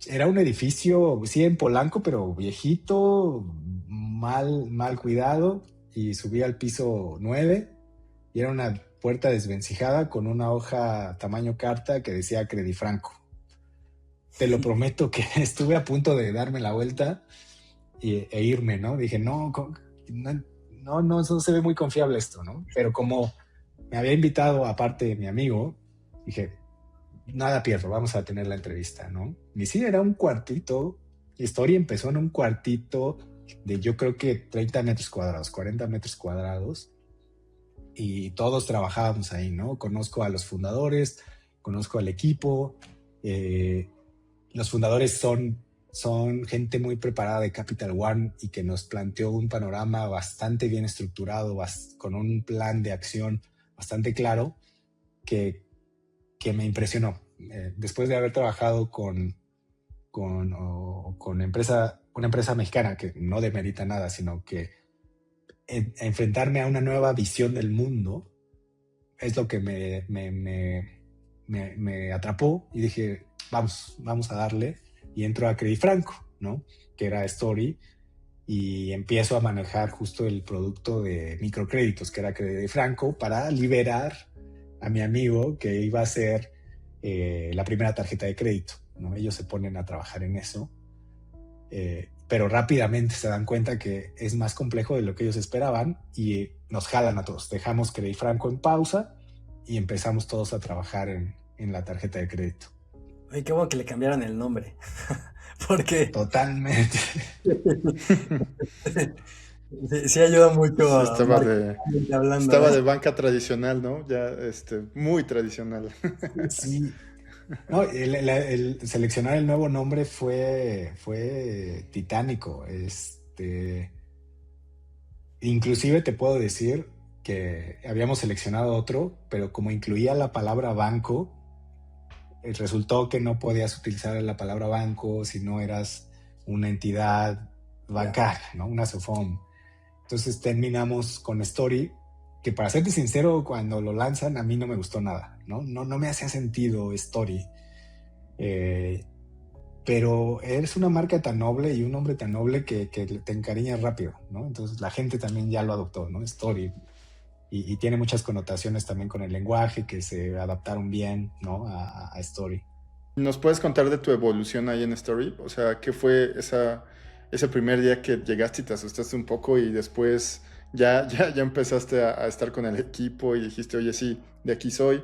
Era un edificio, sí, en Polanco, pero viejito, mal cuidado, y subí al piso 9 y era una puerta desvencijada con una hoja tamaño carta que decía Credifranco. Te lo prometo que estuve a punto de darme la vuelta e irme, ¿no? Dije, no, eso se ve muy confiable esto, ¿no? Pero como me había invitado, aparte mi amigo, dije, nada pierdo, vamos a tener la entrevista, ¿no? Y sí, era un cuartito. Story empezó en un cuartito de yo creo que 30 metros cuadrados, 40 metros cuadrados, y todos trabajábamos ahí, ¿no? Conozco a los fundadores, conozco al equipo. Los fundadores son gente muy preparada de Capital One y que nos planteó un panorama bastante bien estructurado, con un plan de acción bastante claro que me impresionó. Después de haber trabajado con una empresa mexicana, que no demerita nada, sino que enfrentarme a una nueva visión del mundo es lo que me atrapó, y dije, vamos a darle, y entro a Credifranco, ¿no? Que era Story, y empiezo a manejar justo el producto de microcréditos, que era Credifranco, para liberar a mi amigo que iba a ser la primera tarjeta de crédito, ¿no? Ellos se ponen a trabajar en eso, pero rápidamente se dan cuenta que es más complejo de lo que ellos esperaban y nos jalan a todos. Dejamos Credifranco en pausa y empezamos todos a trabajar en la tarjeta de crédito. Oye, qué bueno que le cambiaron el nombre. Porque totalmente. Sí ayuda mucho. Estaba de banca tradicional, ¿no? Ya muy tradicional. Sí. No, el seleccionar el nuevo nombre fue titánico. Inclusive te puedo decir que habíamos seleccionado otro, pero como incluía la palabra banco, resultó que no podías utilizar la palabra banco si no eras una entidad bancaria, ¿no? Una SOFOM. Entonces terminamos con Story que para serte sincero, cuando lo lanzan a mí no me gustó nada, ¿no? No me hacía sentido Story. Pero eres una marca tan noble y un hombre tan noble que te encariñas rápido, ¿no? Entonces la gente también ya lo adoptó, ¿no? Story. Y tiene muchas connotaciones también con el lenguaje que se adaptaron bien, ¿no? A Story. ¿Nos puedes contar de tu evolución ahí en Story? O sea, ¿qué fue ese primer día que llegaste y te asustaste un poco y después ya empezaste a estar con el equipo y dijiste, oye, sí, de aquí soy,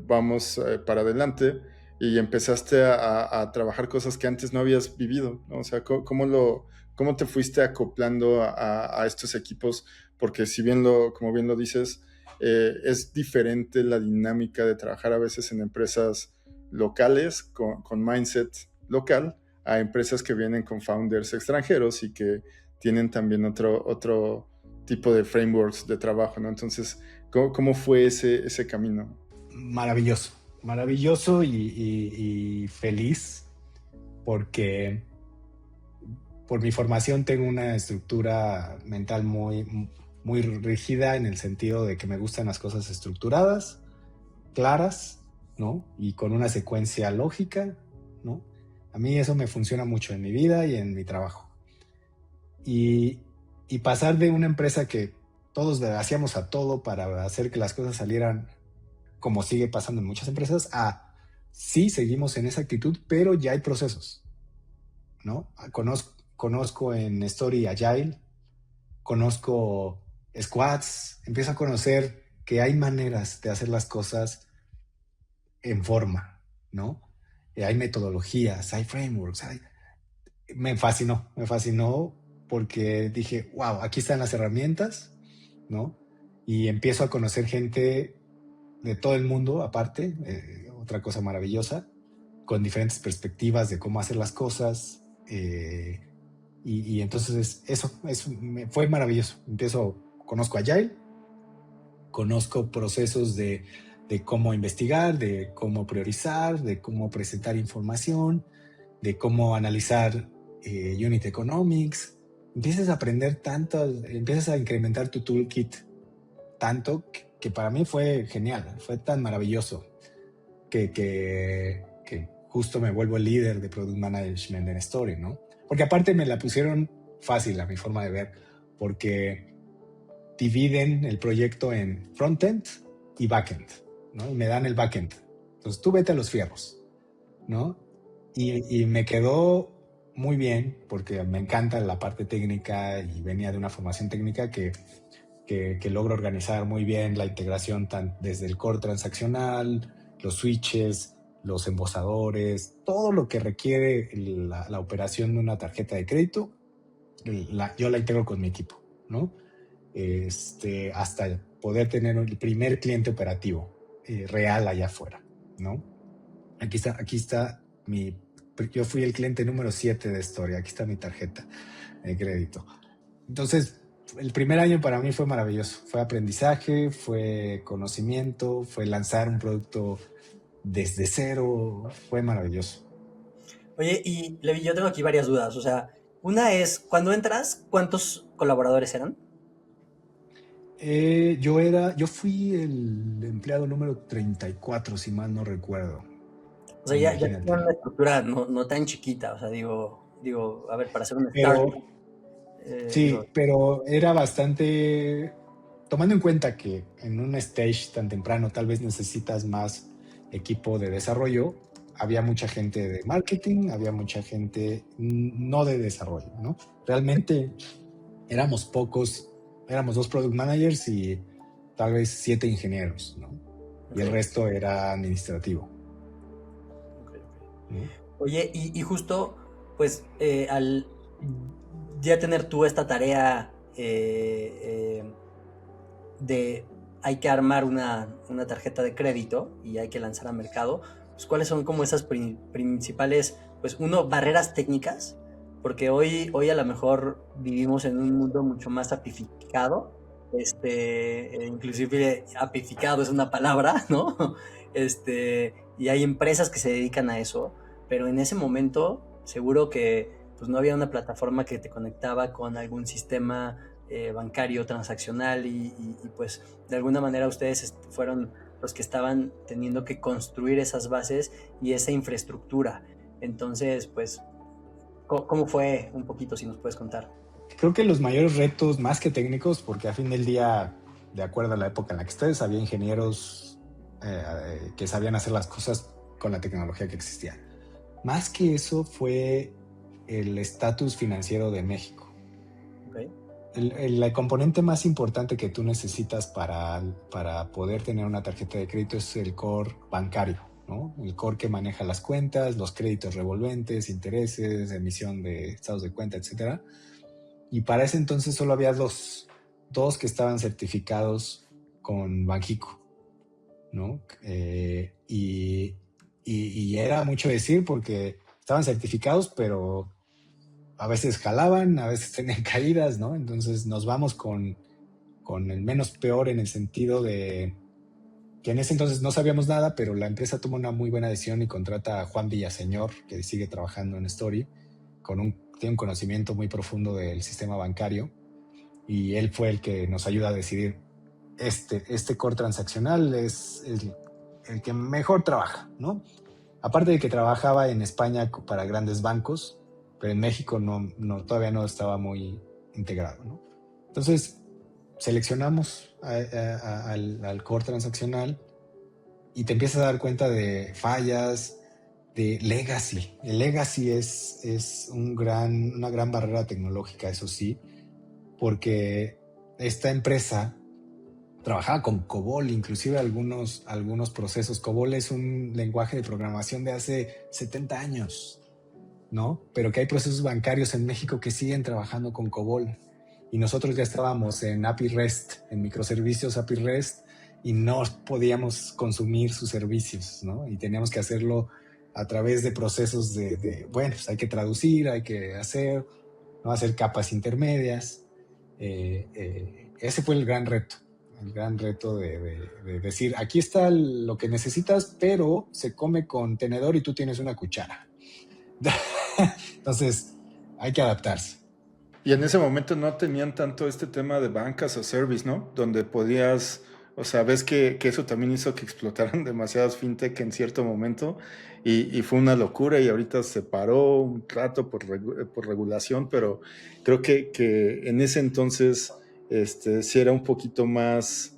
vamos para adelante y empezaste a trabajar cosas que antes no habías vivido, ¿no? O sea, ¿cómo te fuiste acoplando a estos equipos? Porque si bien como bien lo dices, es diferente la dinámica de trabajar a veces en empresas locales con mindset local a empresas que vienen con founders extranjeros y que tienen también otro tipo de frameworks de trabajo, ¿no? Entonces, ¿cómo fue ese camino? Maravilloso y feliz porque por mi formación tengo una estructura mental muy rígida en el sentido de que me gustan las cosas estructuradas, claras, ¿no? Y con una secuencia lógica, ¿no? A mí eso me funciona mucho en mi vida y en mi trabajo. Y pasar de una empresa que todos hacíamos a todo para hacer que las cosas salieran como sigue pasando en muchas empresas, a sí seguimos en esa actitud, pero ya hay procesos, ¿no? Conozco en Story Agile, conozco squads, empiezo a conocer que hay maneras de hacer las cosas en forma, ¿no? Hay metodologías, hay frameworks, me fascinó porque dije, wow, aquí están las herramientas, ¿no? Y empiezo a conocer gente de todo el mundo, aparte, otra cosa maravillosa, con diferentes perspectivas de cómo hacer las cosas, y entonces eso fue maravilloso. Conozco Agile, conozco procesos de cómo investigar, de cómo priorizar, de cómo presentar información, de cómo analizar Unit Economics. Empiezas a aprender tanto, empiezas a incrementar tu toolkit tanto que para mí fue genial, fue tan maravilloso que justo me vuelvo el líder de Product Management en Story, ¿no? Porque aparte me la pusieron fácil a mi forma de ver, porque dividen el proyecto en frontend y backend, ¿no? Y me dan el backend. Entonces tú vete a los fierros, ¿no? Y me quedó muy bien porque me encanta la parte técnica y venía de una formación técnica que logro organizar muy bien la integración desde el core transaccional, los switches, los embosadores, todo lo que requiere la operación de una tarjeta de crédito, yo la integro con mi equipo, ¿no? Hasta poder tener el primer cliente operativo real allá afuera, ¿no? Aquí está yo fui el cliente número 7 de Story, aquí está mi tarjeta de crédito. Entonces, el primer año para mí fue maravilloso, fue aprendizaje, fue conocimiento, fue lanzar un producto desde cero, fue maravilloso. Oye, y Levi, yo tengo aquí varias dudas, o sea, una es, cuando entras, ¿cuántos colaboradores eran? Yo fui el empleado número 34, si mal no recuerdo. O sea, ya Imagínate. tenía una estructura no tan chiquita, o sea, digo, a ver, para hacer un Pero, startup, sí, pero era bastante, tomando en cuenta que en un stage tan temprano tal vez necesitas más equipo de desarrollo, había mucha gente de marketing, había mucha gente no de desarrollo, ¿no? Realmente éramos pocos, éramos 2 product managers y tal vez 7 ingenieros, ¿no? Y el resto era administrativo. Okay. ¿No? Oye, y justo, pues, al ya tener tú esta tarea de hay que armar una tarjeta de crédito y hay que lanzar a mercado, pues cuáles son como esas principales, pues uno, barreras técnicas, porque hoy a lo mejor vivimos en un mundo mucho más apificado, inclusive apificado es una palabra, ¿no? Y hay empresas que se dedican a eso, pero en ese momento seguro que pues no había una plataforma que te conectaba con algún sistema bancario transaccional pues de alguna manera ustedes fueron los que estaban teniendo que construir esas bases y esa infraestructura. Entonces, pues, ¿cómo fue un poquito, si nos puedes contar? Creo que los mayores retos, más que técnicos, porque a fin del día, de acuerdo a la época en la que estés, había ingenieros que sabían hacer las cosas con la tecnología que existía. Más que eso fue el estatus financiero de México. Okay. El componente más importante que tú necesitas para poder tener una tarjeta de crédito es el core bancario, ¿no? El core que maneja las cuentas, los créditos revolventes, intereses, emisión de estados de cuenta, etcétera. Y para ese entonces solo había dos que estaban certificados con Banxico, ¿no? Y era mucho decir porque estaban certificados, pero a veces jalaban, a veces tenían caídas, ¿no? Entonces nos vamos con el menos peor en el sentido de que en ese entonces no sabíamos nada, pero la empresa toma una muy buena decisión y contrata a Juan Villaseñor, que sigue trabajando en Story, tiene un conocimiento muy profundo del sistema bancario, y él fue el que nos ayuda a decidir este core transaccional es el que mejor trabaja, ¿no? Aparte de que trabajaba en España para grandes bancos, pero en México todavía no estaba muy integrado, ¿no? Entonces seleccionamos al core transaccional y te empiezas a dar cuenta de fallas, de legacy. El legacy es una gran barrera tecnológica, eso sí, porque esta empresa trabajaba con COBOL, inclusive algunos procesos. COBOL es un lenguaje de programación de hace 70 años, ¿no? Pero que hay procesos bancarios en México que siguen trabajando con COBOL. Y nosotros ya estábamos en API REST, en microservicios API REST, y no podíamos consumir sus servicios, ¿no? Y teníamos que hacerlo a través de procesos bueno, pues hay que traducir, hay que hacer capas intermedias. Ese fue el gran reto de decir, aquí está lo que necesitas, pero se come con tenedor y tú tienes una cuchara. Entonces, hay que adaptarse. Y en ese momento no tenían tanto este tema de bancas o service, ¿no? Donde podías, o sea, ves que eso también hizo que explotaran demasiados fintech en cierto momento y fue una locura y ahorita se paró un rato por regulación, pero creo que en ese entonces sí era un poquito más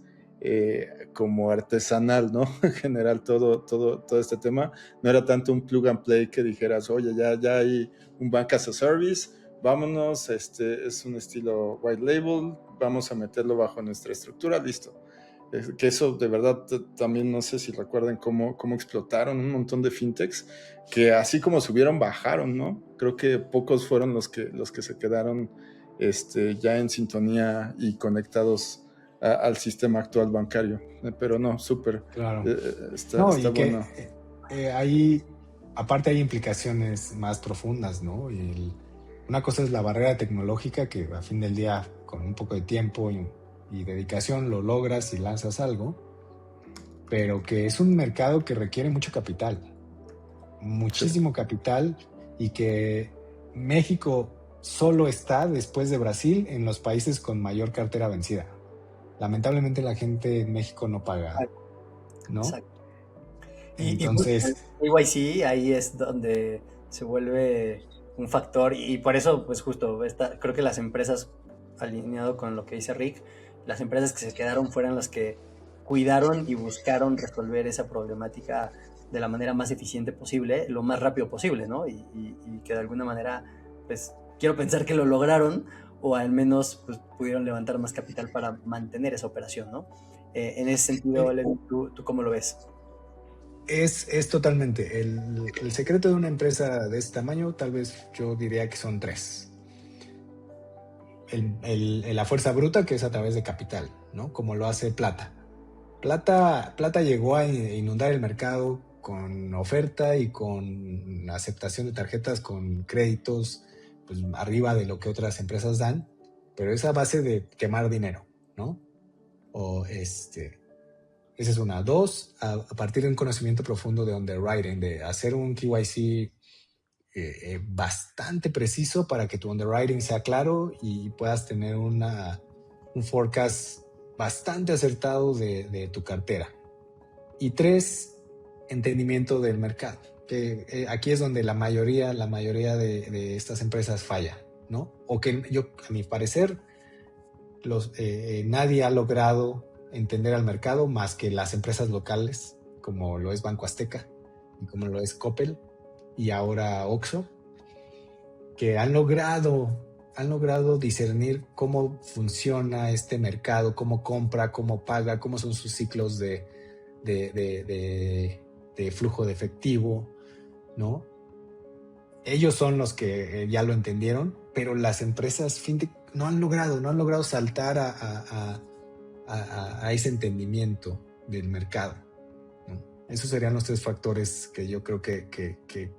como artesanal, ¿no? En general todo este tema. No era tanto un plug and play que dijeras, oye, ya hay un bank as a service, vámonos, es un estilo white label, vamos a meterlo bajo nuestra estructura, listo. Que eso de verdad también no sé si recuerden cómo explotaron un montón de fintechs que así como subieron, bajaron, ¿no? Creo que pocos fueron los que se quedaron ya en sintonía y conectados al sistema actual bancario. Pero no, súper. Claro. Está bueno. Aparte hay implicaciones más profundas, ¿no? Una cosa es la barrera tecnológica, que a fin del día, con un poco de tiempo y dedicación, lo logras y lanzas algo, pero que es un mercado que requiere mucho capital, muchísimo capital, y que México solo está, después de Brasil, en los países con mayor cartera vencida. Lamentablemente la gente en México no paga, ¿no? Exacto. Entonces, y KYC ahí es donde se vuelve un factor y por eso, pues justo, creo que las empresas, alineado con lo que dice Rick, las empresas que se quedaron fueron las que cuidaron y buscaron resolver esa problemática de la manera más eficiente posible, lo más rápido posible, ¿no? Y que de alguna manera, pues quiero pensar que lo lograron, o al menos pues, pudieron levantar más capital para mantener esa operación, ¿no? En ese sentido, Levi, ¿tú cómo lo ves? Es totalmente. El secreto de una empresa de este tamaño, tal vez yo diría que son tres. La fuerza bruta, que es a través de capital, ¿no? Como lo hace Plata. Plata llegó a inundar el mercado con oferta y con aceptación de tarjetas con créditos pues, arriba de lo que otras empresas dan, pero es a base de quemar dinero, ¿no? Esa es una. Dos, a partir de un conocimiento profundo de underwriting, de hacer un KYC bastante preciso para que tu underwriting sea claro y puedas tener un forecast bastante acertado de tu cartera. Y 3, entendimiento del mercado, que aquí es donde la mayoría de estas empresas falla, ¿no? O que a mi parecer, nadie ha logrado entender al mercado más que las empresas locales, como lo es Banco Azteca y como lo es Coppel y ahora Oxxo, que han logrado discernir cómo funciona este mercado, cómo compra, cómo paga, cómo son sus ciclos de flujo de efectivo, ¿no? Ellos son los que ya lo entendieron, pero las empresas fintech no han logrado saltar a ese entendimiento del mercado, ¿no? Esos serían los 3 factores que yo creo que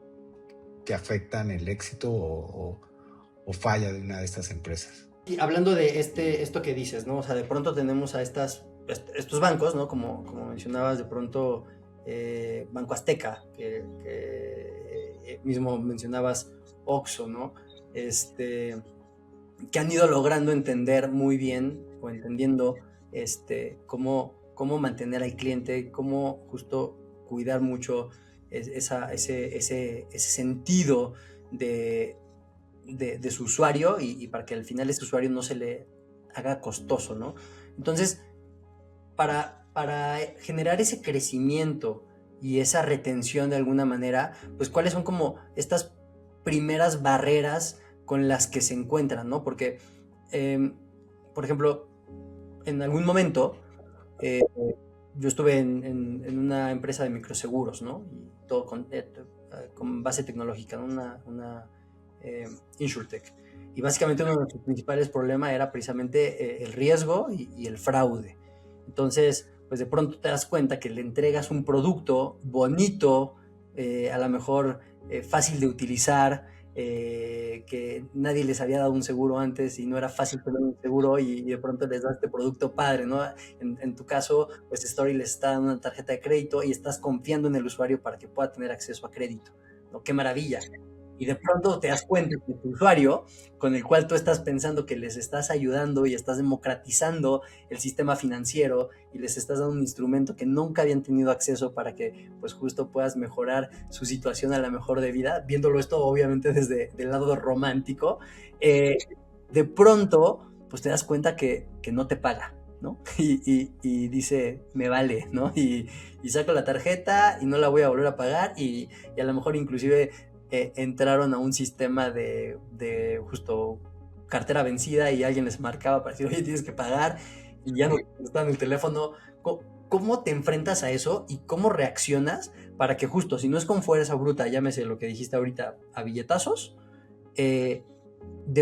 afectan el éxito o falla de una de estas empresas. Y hablando de esto que dices, ¿no? O sea, de pronto tenemos a estos bancos, ¿no? Como mencionabas, de pronto Banco Azteca, que mismo mencionabas Oxxo, ¿no? Que han ido logrando entender muy bien o entendiendo cómo mantener al cliente, cómo justo cuidar mucho ese sentido de su usuario y para que al final ese usuario no se le haga costoso, ¿no? Entonces, para generar ese crecimiento y esa retención de alguna manera, pues cuáles son como estas primeras barreras con las que se encuentran, ¿no? Porque, por ejemplo, en algún momento yo estuve en una empresa de microseguros, ¿no? Y todo con base tecnológica, ¿no? Una InsurTech. Y básicamente uno de nuestros principales problemas era precisamente el riesgo y el fraude. Entonces, pues de pronto te das cuenta que le entregas un producto bonito, a lo mejor fácil de utilizar, que nadie les había dado un seguro antes y no era fácil tener un seguro y de pronto les das este producto padre, ¿no? En tu caso, pues Story les está dando una tarjeta de crédito y estás confiando en el usuario para que pueda tener acceso a crédito, ¿no? ¡Qué maravilla! Y de pronto te das cuenta que tu usuario, con el cual tú estás pensando que les estás ayudando y estás democratizando el sistema financiero y les estás dando un instrumento que nunca habían tenido acceso para que pues justo puedas mejorar su situación a la mejor de vida, viéndolo esto obviamente desde el lado romántico, de pronto pues te das cuenta que no te paga, ¿no? Y dice, me vale, ¿no? Y saco la tarjeta y no la voy a volver a pagar y a lo mejor inclusive entraron a un sistema de justo cartera vencida y alguien les marcaba para decir, oye, tienes que pagar y ya no está en el teléfono. ¿Cómo te enfrentas a eso y cómo reaccionas para que justo, si no es con fuerza bruta, llámese lo que dijiste ahorita, a billetazos, de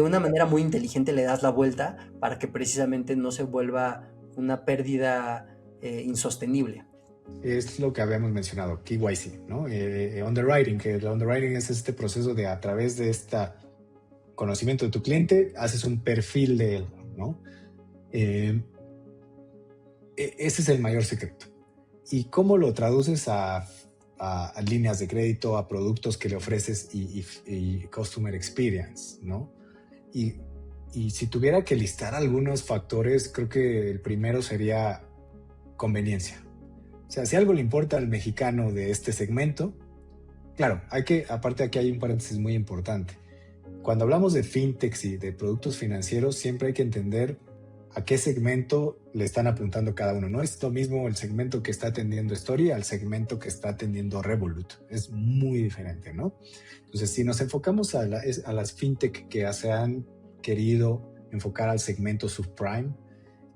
una manera muy inteligente le das la vuelta para que precisamente no se vuelva una pérdida insostenible? Es lo que habíamos mencionado, KYC, ¿no? Underwriting, que el underwriting es este proceso de a través de este conocimiento de tu cliente, haces un perfil de él, ¿no? Ese es el mayor secreto. ¿Y cómo lo traduces a líneas de crédito, a productos que le ofreces y customer experience, ¿no? Y si tuviera que listar algunos factores, creo que el primero sería conveniencia. O sea, si algo le importa al mexicano de este segmento, claro, aparte aquí hay un paréntesis muy importante. Cuando hablamos de fintechs y de productos financieros, siempre hay que entender a qué segmento le están apuntando cada uno. No es lo mismo el segmento que está atendiendo Story al segmento que está atendiendo Revolut. Es muy diferente, ¿no? Entonces, si nos enfocamos a las fintech que se han querido enfocar al segmento subprime,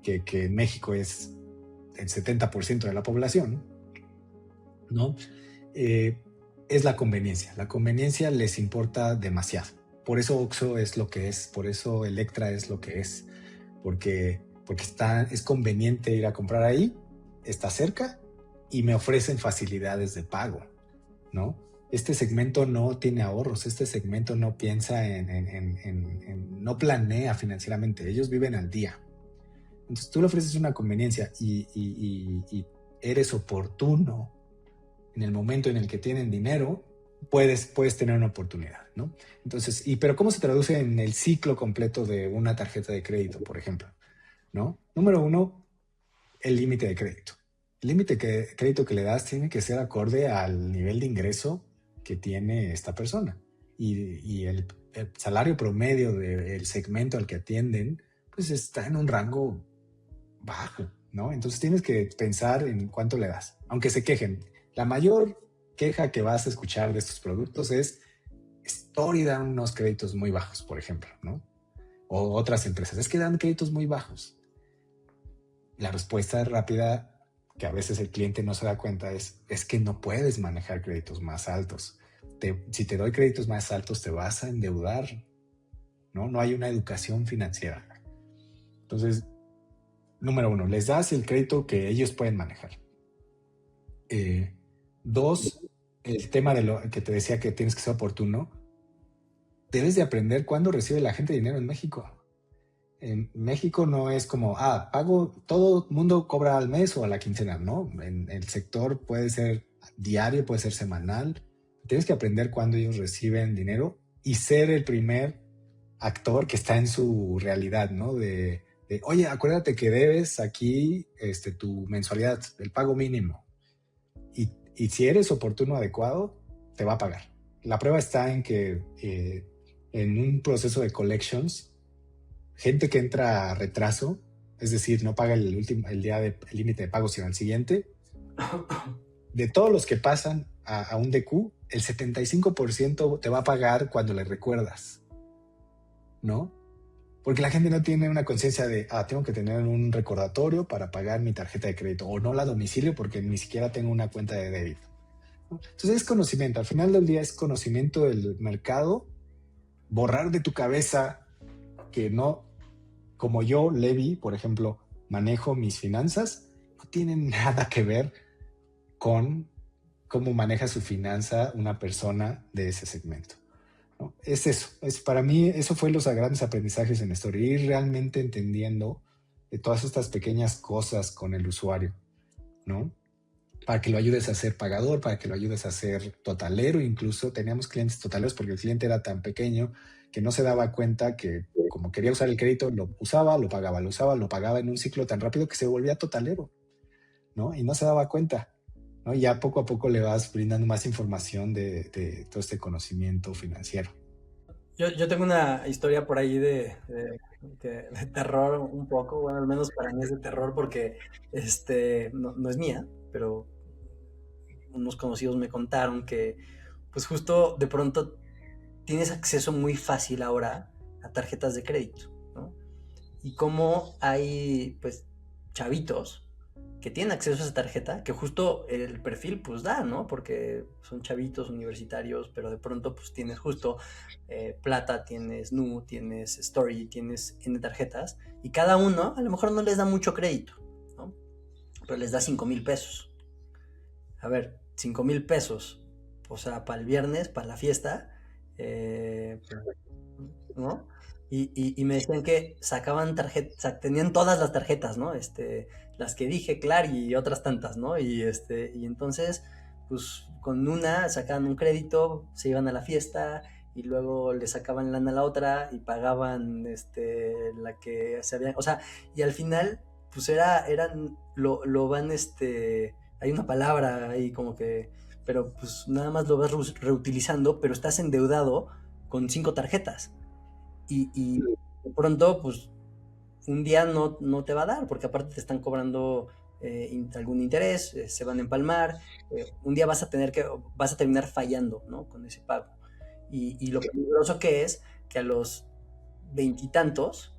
que en México es el 70% de la población, ¿no? Es la conveniencia. La conveniencia les importa demasiado. Por eso Oxxo es lo que es, por eso Electra es lo que es, porque es conveniente ir a comprar ahí, está cerca y me ofrecen facilidades de pago, ¿no? Este segmento no tiene ahorros, este segmento no piensa no planea financieramente, ellos viven al día. Entonces tú le ofreces una conveniencia y eres oportuno en el momento en el que tienen dinero, puedes tener una oportunidad, ¿no? Entonces, pero ¿cómo se traduce en el ciclo completo de una tarjeta de crédito, por ejemplo? ¿No? Número uno, el límite de crédito. El límite de crédito que le das tiene que ser acorde al nivel de ingreso que tiene esta persona. Y el salario promedio del segmento al que atienden, pues está en un rango bajo, ¿no? Entonces tienes que pensar en cuánto le das. Aunque se quejen, la mayor queja que vas a escuchar de estos productos es Story da unos créditos muy bajos, por ejemplo, ¿no? O otras empresas, es que dan créditos muy bajos. La respuesta rápida, que a veces el cliente no se da cuenta, es que no puedes manejar créditos más altos. Si te doy créditos más altos, te vas a endeudar, ¿no? No hay una educación financiera. Entonces, número uno, les das el crédito que ellos pueden manejar. Dos, el tema de lo que te decía que tienes que ser oportuno. Debes de aprender cuándo recibe la gente dinero en México. En México no es como, pago, todo el mundo cobra al mes o a la quincena, ¿no? En el sector puede ser diario, puede ser semanal. Tienes que aprender cuándo ellos reciben dinero y ser el primer actor que está en su realidad, ¿no? Oye, acuérdate que debes aquí tu mensualidad, el pago mínimo. Y si eres oportuno, adecuado, te va a pagar. La prueba está en que en un proceso de collections, gente que entra a retraso, es decir, no paga el día de límite de pago, sino al siguiente, de todos los que pasan a un DQ, el 75% te va a pagar cuando le recuerdas, ¿no? Porque la gente no tiene una conciencia de, tengo que tener un recordatorio para pagar mi tarjeta de crédito, o no la domicilio porque ni siquiera tengo una cuenta de débito, ¿no? Entonces es conocimiento, al final del día es conocimiento del mercado, borrar de tu cabeza que no, como yo, Levi, por ejemplo, manejo mis finanzas, no tienen nada que ver con cómo maneja su finanza una persona de ese segmento, ¿no? Es eso, para mí eso fue los grandes aprendizajes en Story, ir realmente entendiendo de todas estas pequeñas cosas con el usuario, ¿no? Para que lo ayudes a ser pagador, para que lo ayudes a ser totalero. Incluso teníamos clientes totaleros porque el cliente era tan pequeño que no se daba cuenta que como quería usar el crédito, lo usaba, lo pagaba, lo usaba, lo pagaba en un ciclo tan rápido que se volvía totalero, ¿no? Y no se daba cuenta, ¿no? Y ya poco a poco le vas brindando más información de todo este conocimiento financiero. Yo tengo una historia por ahí de terror un poco, bueno, al menos para mí es de terror porque no es mía, pero unos conocidos me contaron que pues justo de pronto tienes acceso muy fácil ahora a tarjetas de crédito, ¿no? Y como hay pues chavitos que tienen acceso a esa tarjeta, que justo el perfil pues da, ¿no? Porque son chavitos universitarios, pero de pronto pues tienes justo Plata, tienes Nu, tienes Story, tienes N tarjetas, y cada uno a lo mejor no les da mucho crédito, ¿no? Pero les da 5,000 pesos. A ver, 5,000 pesos, o sea, para el viernes, para la fiesta, ¿no? Y me decían que sacaban tarjetas, tenían todas las tarjetas, ¿no? Las que dije, Clar y otras tantas, ¿no? Y entonces, pues con una sacaban un crédito, se iban a la fiesta y luego le sacaban lana a la otra y pagaban la que se había, o sea, y al final, pues lo van, hay una palabra ahí como que, pero pues nada más lo vas reutilizando, pero estás endeudado con 5 tarjetas. Y de pronto, pues, un día no te va a dar, porque aparte te están cobrando algún interés, se van a empalmar, un día vas a terminar fallando, ¿no? Con ese pago. Y lo peligroso que es que a los veintitantos,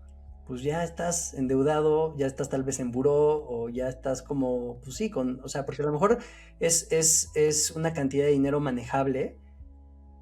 pues ya estás endeudado, ya estás tal vez en buró, o ya estás como, pues sí, o sea, porque a lo mejor es una cantidad de dinero manejable,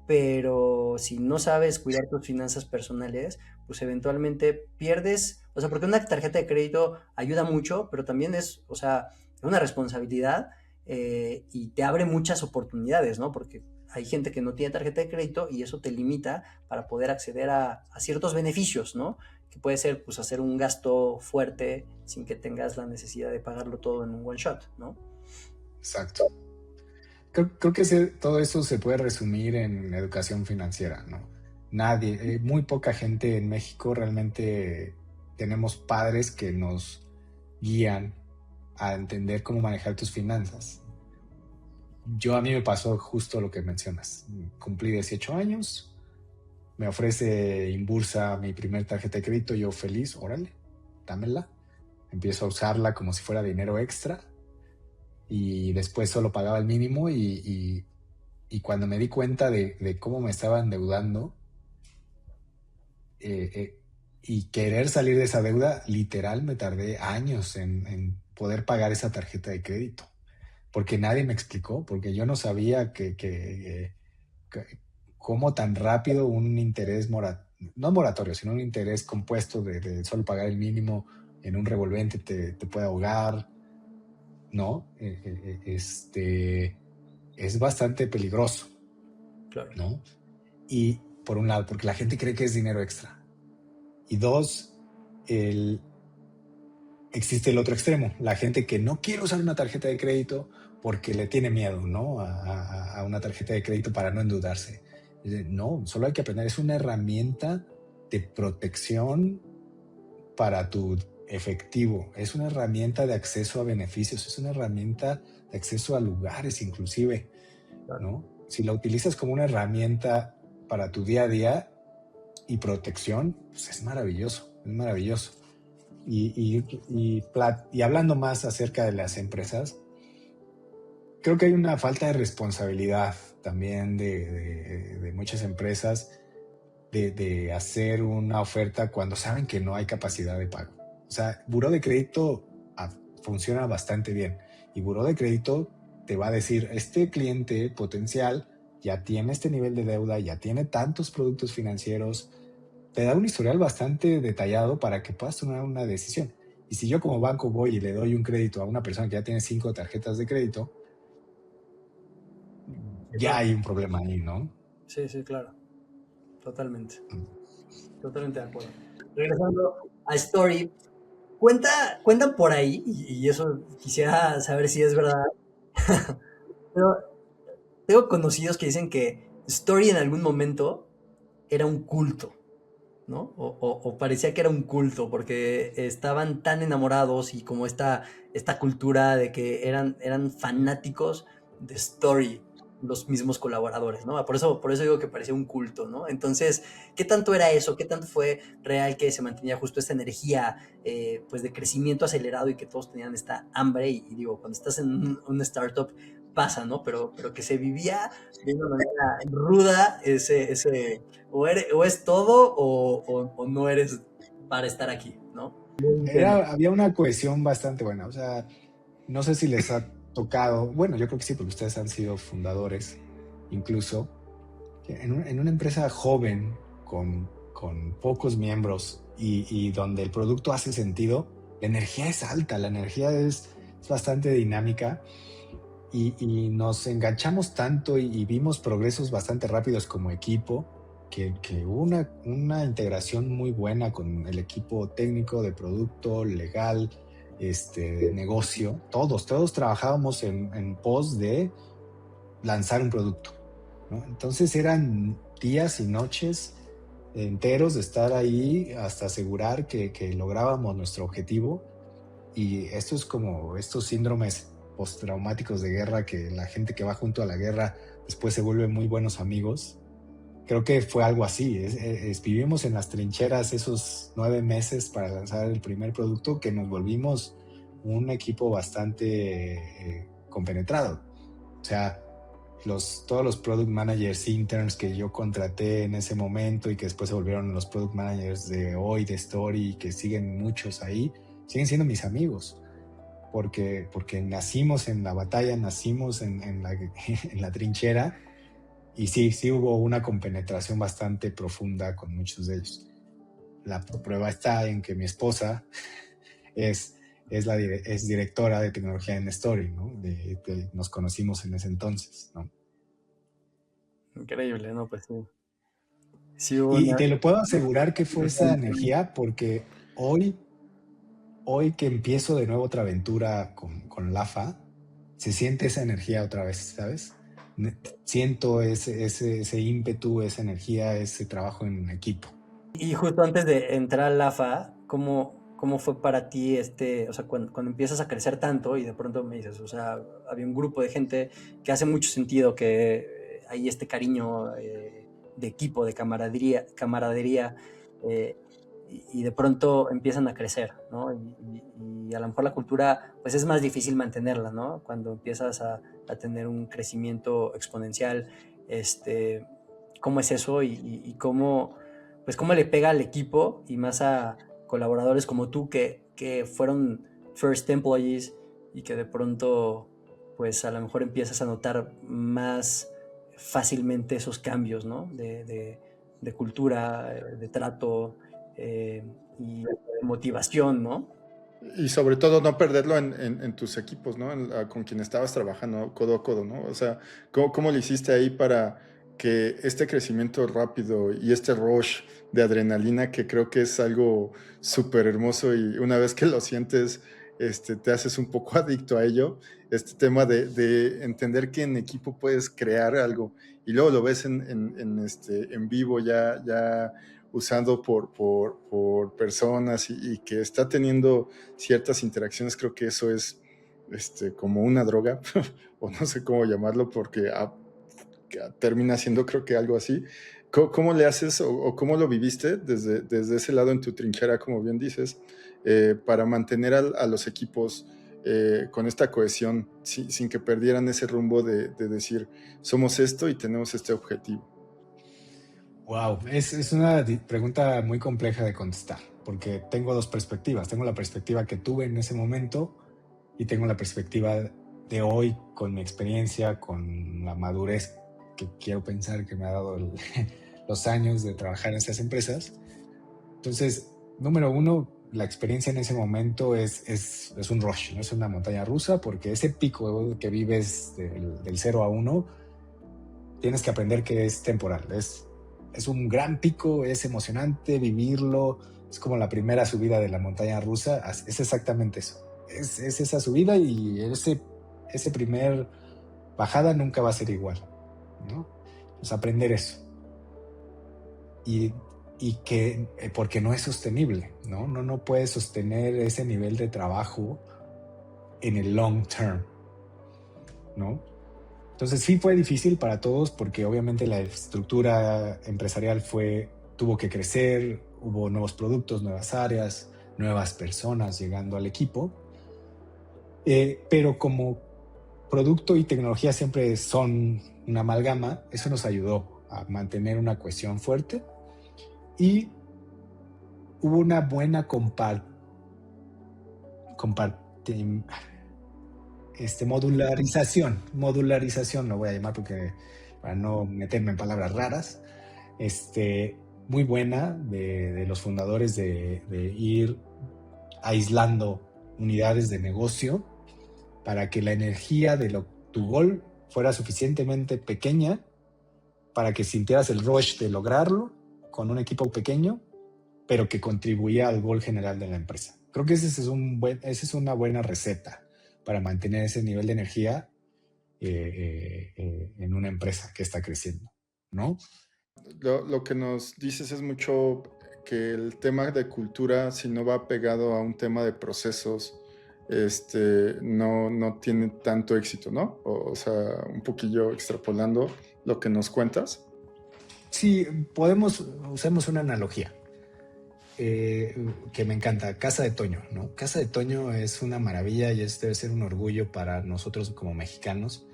pero si no sabes cuidar tus finanzas personales, pues eventualmente pierdes, o sea, porque una tarjeta de crédito ayuda mucho, pero también es, o sea, es una responsabilidad, y te abre muchas oportunidades, ¿no? Porque hay gente que no tiene tarjeta de crédito y eso te limita para poder acceder a ciertos beneficios, ¿no? Que puede ser, pues, hacer un gasto fuerte sin que tengas la necesidad de pagarlo todo en un one shot, ¿no? Exacto. creo que todo eso se puede resumir en educación financiera, ¿no? Nadie, muy poca gente en México realmente tenemos padres que nos guían a entender cómo manejar tus finanzas. A mí me pasó justo lo que mencionas. Cumplí 18 años, me ofrece Inbursa mi primer tarjeta de crédito, yo feliz, órale, dámela. Empiezo a usarla como si fuera dinero extra y después solo pagaba el mínimo y cuando me di cuenta de cómo me estaba endeudando y querer salir de esa deuda, literal me tardé años en poder pagar esa tarjeta de crédito, porque nadie me explicó, porque yo no sabía cómo tan rápido un interés no moratorio, sino un interés compuesto de solo pagar el mínimo en un revolvente te puede ahogar, ¿no? Es bastante peligroso, Claro. ¿no? Y por un lado, porque la gente cree que es dinero extra. Y dos, existe el otro extremo, la gente que no quiere usar una tarjeta de crédito porque le tiene miedo, ¿no? A una tarjeta de crédito para no endeudarse. No, solo hay que aprender, es una herramienta de protección para tu efectivo, es una herramienta de acceso a beneficios, es una herramienta de acceso a lugares inclusive, ¿no? Si la utilizas como una herramienta para tu día a día y protección, pues es maravilloso, es maravilloso. Y hablando más acerca de las empresas, creo que hay una falta de responsabilidad también de muchas empresas de hacer una oferta cuando saben que no hay capacidad de pago. O sea, buró de crédito funciona bastante bien y buró de crédito te va a decir, este cliente potencial ya tiene este nivel de deuda, ya tiene tantos productos financieros, te da un historial bastante detallado para que puedas tomar una decisión. Y si yo como banco voy y le doy un crédito a una persona que ya tiene 5 tarjetas de crédito, ya hay un problema ahí, ¿no? Sí, claro. Totalmente. Totalmente de acuerdo. Regresando a Story, cuentan por ahí, y eso quisiera saber si es verdad, pero tengo conocidos que dicen que Story en algún momento era un culto, ¿no? O parecía que era un culto, porque estaban tan enamorados y como esta cultura de que eran fanáticos de Story, los mismos colaboradores, ¿no? Por eso digo que parecía un culto, ¿no? Entonces, ¿qué tanto era eso? ¿Qué tanto fue real que se mantenía justo esta energía, pues, de crecimiento acelerado y que todos tenían esta hambre? Y digo, cuando estás en una startup pasa, ¿no? Pero que se vivía de una manera ruda o es todo o no eres para estar aquí, ¿no? Había una cohesión bastante buena. O sea, no sé si les ha tocado, bueno, yo creo que sí, porque ustedes han sido fundadores, incluso, en una empresa joven, con pocos miembros y donde el producto hace sentido, la energía es alta, la energía es bastante dinámica y nos enganchamos tanto y vimos progresos bastante rápidos como equipo, que hubo una integración muy buena con el equipo técnico de producto, legal, de negocio. Todos trabajábamos en pos de lanzar un producto, ¿no? Entonces eran días y noches enteros de estar ahí hasta asegurar que lográbamos nuestro objetivo. Y esto es como estos síndromes postraumáticos de guerra, que la gente que va junto a la guerra después se vuelve muy buenos amigos. Creo que fue algo así. Vivimos en las trincheras esos 9 meses para lanzar el primer producto, que nos volvimos un equipo bastante compenetrado. O sea, todos los product managers interns que yo contraté en ese momento y que después se volvieron los product managers de hoy, de Story, y que siguen muchos ahí, siguen siendo mis amigos. Porque nacimos en la batalla, nacimos en la trinchera. Y sí hubo una compenetración bastante profunda con muchos de ellos. La prueba está en que mi esposa es directora de tecnología en Story, ¿no? Nos conocimos en ese entonces, ¿no? Increíble, ¿no? Pues sí. Sí hubo Y te lo puedo asegurar que fue esa energía, porque hoy que empiezo de nuevo otra aventura con LAFA, se siente esa energía otra vez, ¿sabes? siento ese ímpetu, esa energía, ese trabajo en equipo. Y justo antes de entrar al AFA, ¿cómo fue para ti o sea, cuando empiezas a crecer tanto y de pronto me dices, o sea, había un grupo de gente que hace mucho sentido que hay este cariño de equipo, de camaradería y de pronto empiezan a crecer, ¿no? Y a lo mejor la cultura, pues es más difícil mantenerla, ¿no? Cuando empiezas a tener un crecimiento exponencial, ¿cómo es eso y cómo le pega al equipo y más a colaboradores como tú que fueron first employees y que de pronto pues a lo mejor empiezas a notar más fácilmente esos cambios, ¿no? De cultura, de trato y de motivación, ¿no? Y sobre todo no perderlo en tus equipos, ¿no? Con quien estabas trabajando codo a codo, ¿no? O sea, ¿cómo le hiciste ahí para que este crecimiento rápido y este rush de adrenalina, que creo que es algo súper hermoso y una vez que lo sientes, te haces un poco adicto a ello, este tema de entender que en equipo puedes crear algo y luego lo ves en vivo ya usado por personas y que está teniendo ciertas interacciones, creo que eso es como una droga, o no sé cómo llamarlo, porque termina siendo creo que algo así. ¿Cómo le haces o cómo lo viviste desde ese lado en tu trinchera, como bien dices, para mantener a los equipos con esta cohesión sin que perdieran ese rumbo de decir, somos esto y tenemos este objetivo? Wow, es una pregunta muy compleja de contestar, porque tengo dos perspectivas. Tengo la perspectiva que tuve en ese momento y tengo la perspectiva de hoy con mi experiencia, con la madurez que quiero pensar que me ha dado los años de trabajar en estas empresas. Entonces, número uno, la experiencia en ese momento es un rush, no es una montaña rusa, porque ese pico que vives del 0 a 1, tienes que aprender que es temporal. Es un gran pico, es emocionante vivirlo, es como la primera subida de la montaña rusa, es exactamente eso. Es esa subida y ese primer bajada nunca va a ser igual, ¿no? Pues aprender eso. Y que, porque no es sostenible, ¿no? No puedes sostener ese nivel de trabajo en el long term, ¿no? Entonces sí fue difícil para todos porque obviamente la estructura empresarial tuvo que crecer, hubo nuevos productos, nuevas áreas, nuevas personas llegando al equipo, pero como producto y tecnología siempre son una amalgama, eso nos ayudó a mantener una cohesión fuerte y hubo una buena modularización lo voy a llamar porque para no meterme en palabras raras, muy buena de los fundadores de ir aislando unidades de negocio para que la energía de tu gol fuera suficientemente pequeña para que sintieras el rush de lograrlo con un equipo pequeño, pero que contribuía al gol general de la empresa. Creo que esa es una buena receta para mantener ese nivel de energía en una empresa que está creciendo, ¿no? Lo que nos dices es mucho que el tema de cultura, si no va pegado a un tema de procesos, no tiene tanto éxito, ¿no? O sea, un poquillo extrapolando lo que nos cuentas. Sí, usemos una analogía que me encanta, Casa de Toño, ¿no? Casa de Toño es una maravilla y debe ser un orgullo para nosotros como mexicanos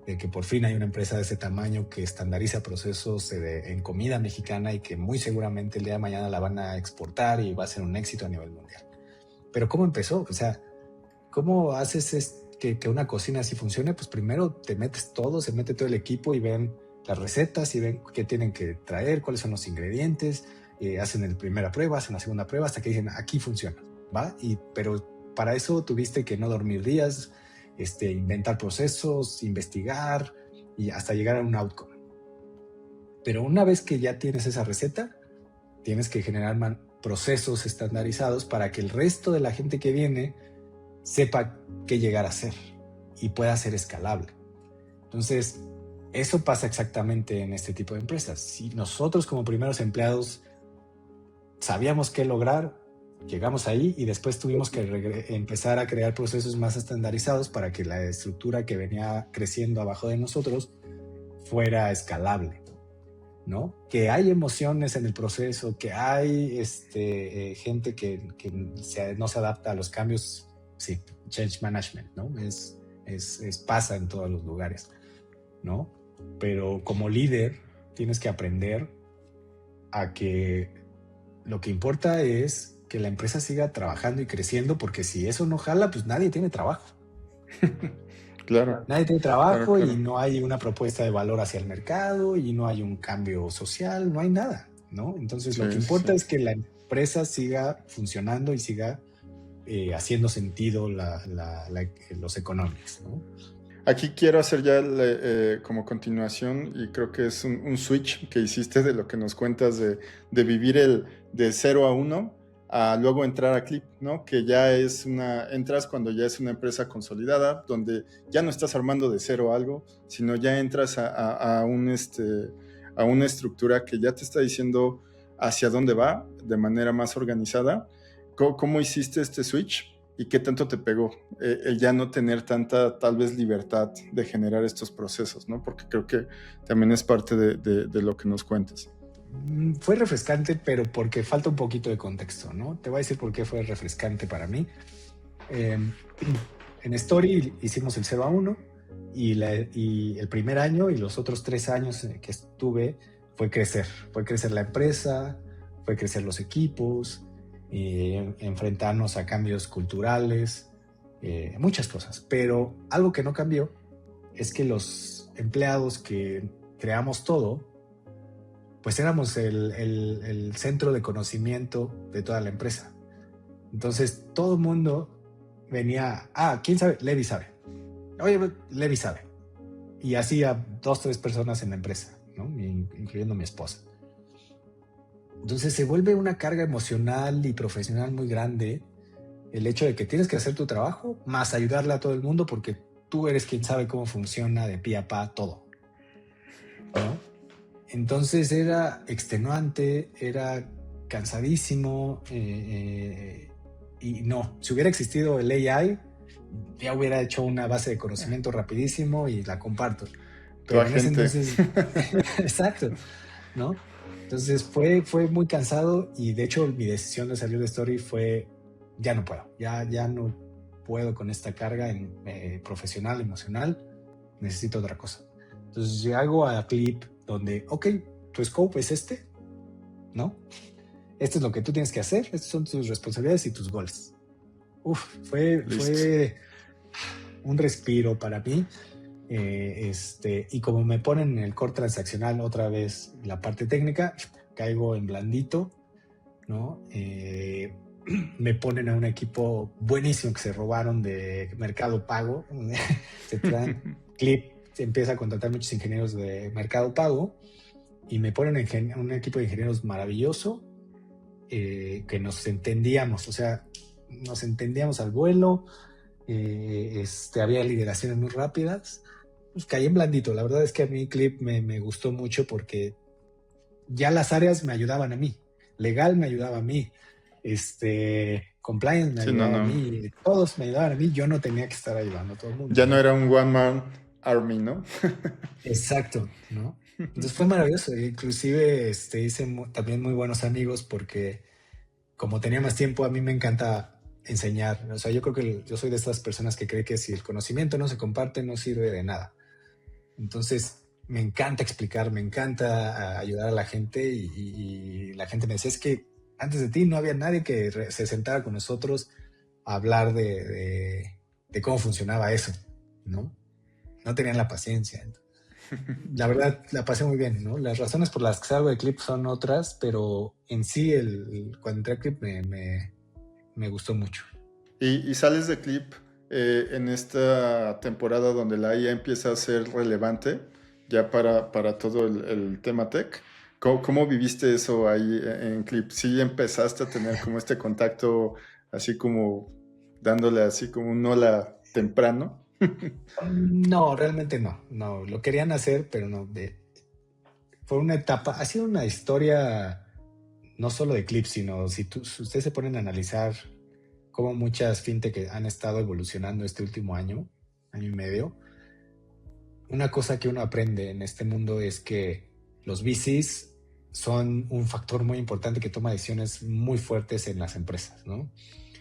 de que por fin hay una empresa de ese tamaño que estandariza procesos en comida mexicana y que muy seguramente el día de mañana la van a exportar y va a ser un éxito a nivel mundial. Pero ¿cómo empezó? O sea, ¿cómo haces que una cocina así funcione? Pues primero se mete todo el equipo y ven las recetas y ven qué tienen que traer, cuáles son los ingredientes, hacen la primera prueba, hacen la segunda prueba, hasta que dicen, aquí funciona, ¿va? Pero para eso tuviste que no dormir días, inventar procesos, investigar y hasta llegar a un outcome. Pero una vez que ya tienes esa receta, tienes que generar procesos estandarizados para que el resto de la gente que viene sepa qué llegar a hacer y pueda ser escalable. Entonces, Eso pasa exactamente en este tipo de empresas. Si nosotros como primeros empleados sabíamos qué lograr, llegamos ahí y después tuvimos que empezar a crear procesos más estandarizados para que la estructura que venía creciendo abajo de nosotros fuera escalable, ¿no? Que hay emociones en el proceso, que hay gente que no se adapta a los cambios, sí, change management, ¿no? Pasa en todos los lugares, ¿no? Pero como líder tienes que aprender a que lo que importa es que la empresa siga trabajando y creciendo, porque si eso no jala, pues nadie tiene trabajo. Claro. Nadie tiene trabajo Claro. y no hay una propuesta de valor hacia el mercado y no hay un cambio social, no hay nada, ¿no? Entonces lo que importa es que la empresa siga funcionando y siga haciendo sentido los economics, ¿no? Aquí quiero hacer ya como continuación, y creo que es un switch que hiciste de lo que nos cuentas de vivir de 0 a 1 a luego entrar a Clip, ¿no? Que ya entras cuando ya es una empresa consolidada, donde ya no estás armando de cero algo, sino ya entras a una estructura que ya te está diciendo hacia dónde va de manera más organizada. ¿Cómo hiciste este switch? ¿Y qué tanto te pegó el ya no tener tanta, tal vez, libertad de generar estos procesos, ¿no? Porque creo que también es parte de lo que nos cuentas. Fue refrescante, pero porque falta un poquito de contexto, ¿no? Te voy a decir por qué fue refrescante para mí. En Story hicimos el 0 a 1 y el primer año y los otros 3 años que estuve fue crecer la empresa, fue crecer los equipos, enfrentarnos a cambios culturales, muchas cosas. Pero algo que no cambió es que los empleados que creamos todo, pues éramos el centro de conocimiento de toda la empresa. Entonces todo el mundo venía, ¿quién sabe? Levi sabe. Oye, Levi sabe. Y así a 2, 3 personas en la empresa, ¿no? Incluyendo mi esposa. Entonces se vuelve una carga emocional y profesional muy grande el hecho de que tienes que hacer tu trabajo más ayudarle a todo el mundo porque tú eres quien sabe cómo funciona de pie a pa todo, ¿no? Entonces era extenuante, era cansadísimo y no, si hubiera existido el AI ya hubiera hecho una base de conocimiento rapidísimo y la comparto. Pero en ese entonces, exacto, ¿no? Entonces fue muy cansado y de hecho mi decisión de salir de Story fue, ya no puedo, ya no puedo con esta carga profesional, emocional, necesito otra cosa. Entonces llego a Clip donde, ok, tu scope es ¿no? Esto es lo que tú tienes que hacer, estas son tus responsabilidades y tus goles. Fue un respiro para mí. Y como me ponen en el core transaccional otra vez la parte técnica, caigo en blandito, ¿no? Me ponen a un equipo buenísimo que se robaron de Mercado Pago. Se traen Clip, se empieza a contratar muchos ingenieros de Mercado Pago y me ponen un equipo de ingenieros maravilloso que nos entendíamos, o sea, nos entendíamos al vuelo, había lideraciones muy rápidas. Pues caí en blandito. La verdad es que a mí Clip me gustó mucho porque ya las áreas me ayudaban a mí. Legal me ayudaba a mí. Compliance me ayudaba a mí. Todos me ayudaban a mí. Yo no tenía que estar ayudando a todo el mundo. Ya no era un one man army, ¿no? Exacto, ¿no? Entonces fue maravilloso. Inclusive hice también muy buenos amigos porque como tenía más tiempo, a mí me encanta enseñar. O sea, yo creo que yo soy de estas personas que cree que si el conocimiento no se comparte, no sirve de nada. Entonces, me encanta explicar, me encanta ayudar a la gente y la gente me decía, es que antes de ti no había nadie que se sentara con nosotros a hablar de cómo funcionaba eso, ¿no? No tenían la paciencia. La verdad, la pasé muy bien, ¿no? Las razones por las que salgo de Clip son otras, pero en sí, cuando entré a Clip me gustó mucho. Y sales de Clip en esta temporada donde la IA empieza a ser relevante ya para todo el tema tech. ¿Cómo viviste eso ahí en Clip? ¿Sí empezaste a tener como este contacto así como dándole así como un hola temprano? No, realmente no. No, lo querían hacer, pero no. Fue una etapa, ha sido una historia no solo de Clip, sino si ustedes se ponen a analizar cómo muchas fintech han estado evolucionando este último año y medio, una cosa que uno aprende en este mundo es que los VCs son un factor muy importante que toma decisiones muy fuertes en las empresas, ¿no?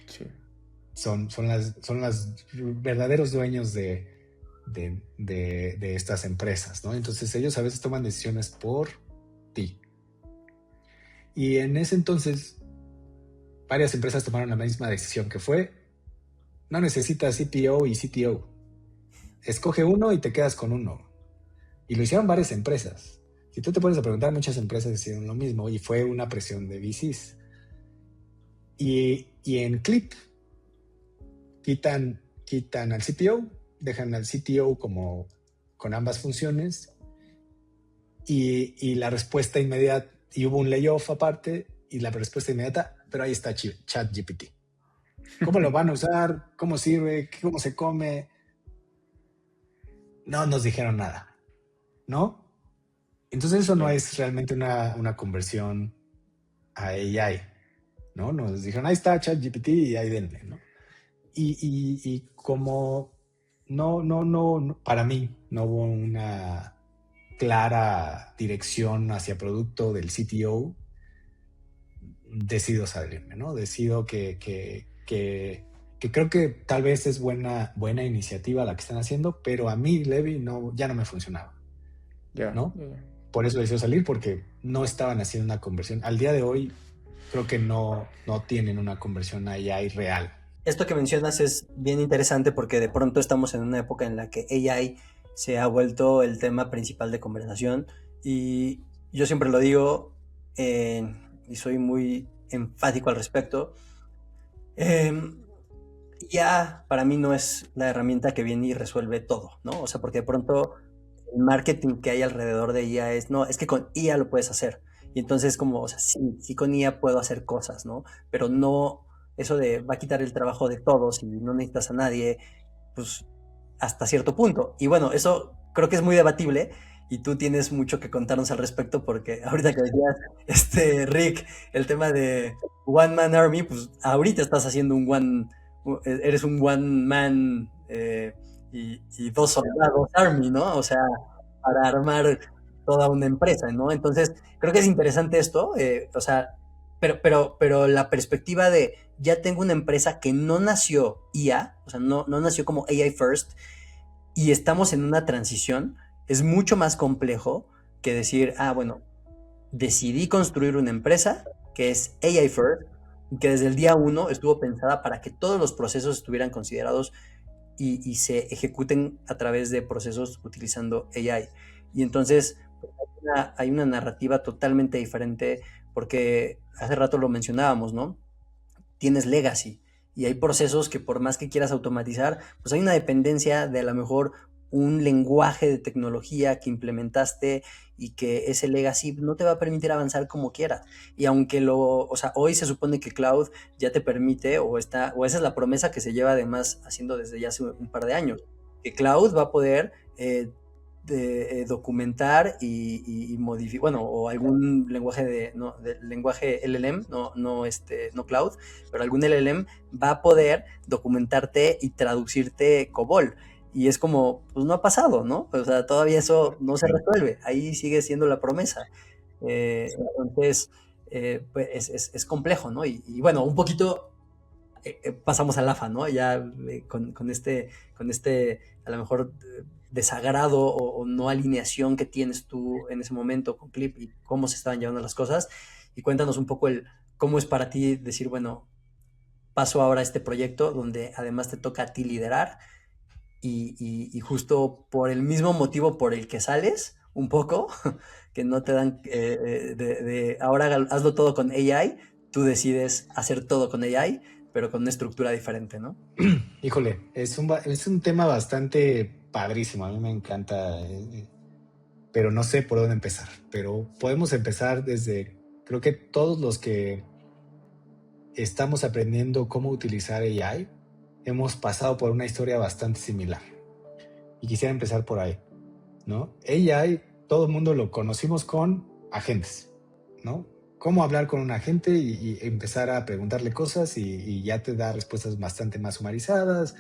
Sí. Son las verdaderos dueños de estas empresas, ¿no? Entonces ellos a veces toman decisiones por ti. Y en ese entonces, varias empresas tomaron la misma decisión que fue, no necesitas CTO y CTO. Escoge uno y te quedas con uno. Y lo hicieron varias empresas. Si tú te pones a preguntar, muchas empresas hicieron lo mismo y fue una presión de VCs. Y en Clip quitan al CTO, dejan al CTO como con ambas funciones y la respuesta inmediata, y hubo un layoff aparte y la respuesta inmediata, pero ahí está ChatGPT. ¿Cómo lo van a usar? ¿Cómo sirve? ¿Cómo se come? No nos dijeron nada, ¿no? Entonces eso no es realmente una conversión a AI, ¿no? Nos dijeron, ahí está ChatGPT y ahí denle, ¿no? Y como no, para mí no hubo una clara dirección hacia producto del CTO, decido salirme, ¿no? Decido que creo que tal vez es buena iniciativa la que están haciendo, pero a mí, Levi, ya no me funcionaba, ¿no? Por eso decido salir, porque no estaban haciendo una conversión. Al día de hoy, creo que no tienen una conversión AI real. Esto que mencionas es bien interesante porque de pronto estamos en una época en la que AI se ha vuelto el tema principal de conversación y yo siempre lo digo y soy muy enfático al respecto. Ya para mí no es la herramienta que viene y resuelve todo, ¿no? O sea, porque de pronto el marketing que hay alrededor de IA es que con IA lo puedes hacer. Y entonces como, o sea, sí con IA puedo hacer cosas, ¿no? Pero no eso de va a quitar el trabajo de todos y no necesitas a nadie, pues hasta cierto punto. Y bueno, eso creo que es muy debatible y tú tienes mucho que contarnos al respecto porque ahorita que decías, Rick, el tema de One Man Army, pues ahorita estás haciendo eres un One Man y dos soldados Army, ¿no? O sea, para armar toda una empresa, ¿no? Entonces, creo que es interesante esto, o sea, pero la perspectiva de ya tengo una empresa que no nació IA, o sea, no nació como AI first, y estamos en una transición, es mucho más complejo que decir, bueno, decidí construir una empresa que es AI first, y que desde el día 1 estuvo pensada para que todos los procesos estuvieran considerados y se ejecuten a través de procesos utilizando AI. Y entonces hay una narrativa totalmente diferente porque hace rato lo mencionábamos, ¿no? Tienes legacy y hay procesos que por más que quieras automatizar, pues hay una dependencia de a lo mejor un lenguaje de tecnología que implementaste y que ese legacy no te va a permitir avanzar como quieras. Y aunque o sea, hoy se supone que cloud ya te permite o esa es la promesa que se lleva además haciendo desde ya hace un par de años, que cloud va a poder documentar y modificar, bueno, o algún lenguaje de lenguaje LLM, no cloud, pero algún LLM va a poder documentarte y traducirte COBOL. Y es como, pues no ha pasado, ¿no? O sea, todavía eso no se resuelve. Ahí sigue siendo la promesa. Entonces, pues es complejo, ¿no? Y bueno, un poquito pasamos al AFA, ¿no? Ya con este, a lo mejor desagrado o no alineación que tienes tú en ese momento con Clip y cómo se estaban llevando las cosas. Y cuéntanos un poco cómo es para ti decir, bueno, paso ahora a este proyecto donde además te toca a ti liderar y justo por el mismo motivo por el que sales, un poco, que no te dan ahora hazlo todo con AI, tú decides hacer todo con AI, pero con una estructura diferente, ¿no? Híjole, es un tema bastante padrísimo, a mí me encanta, pero no sé por dónde empezar. Pero podemos empezar desde, creo que todos los que estamos aprendiendo cómo utilizar AI, hemos pasado por una historia bastante similar, Y quisiera empezar por ahí, ¿no? AI, todo el mundo lo conocimos con agentes, ¿no? Cómo hablar con un agente y empezar a preguntarle cosas y ya te da respuestas bastante más sumarizadas,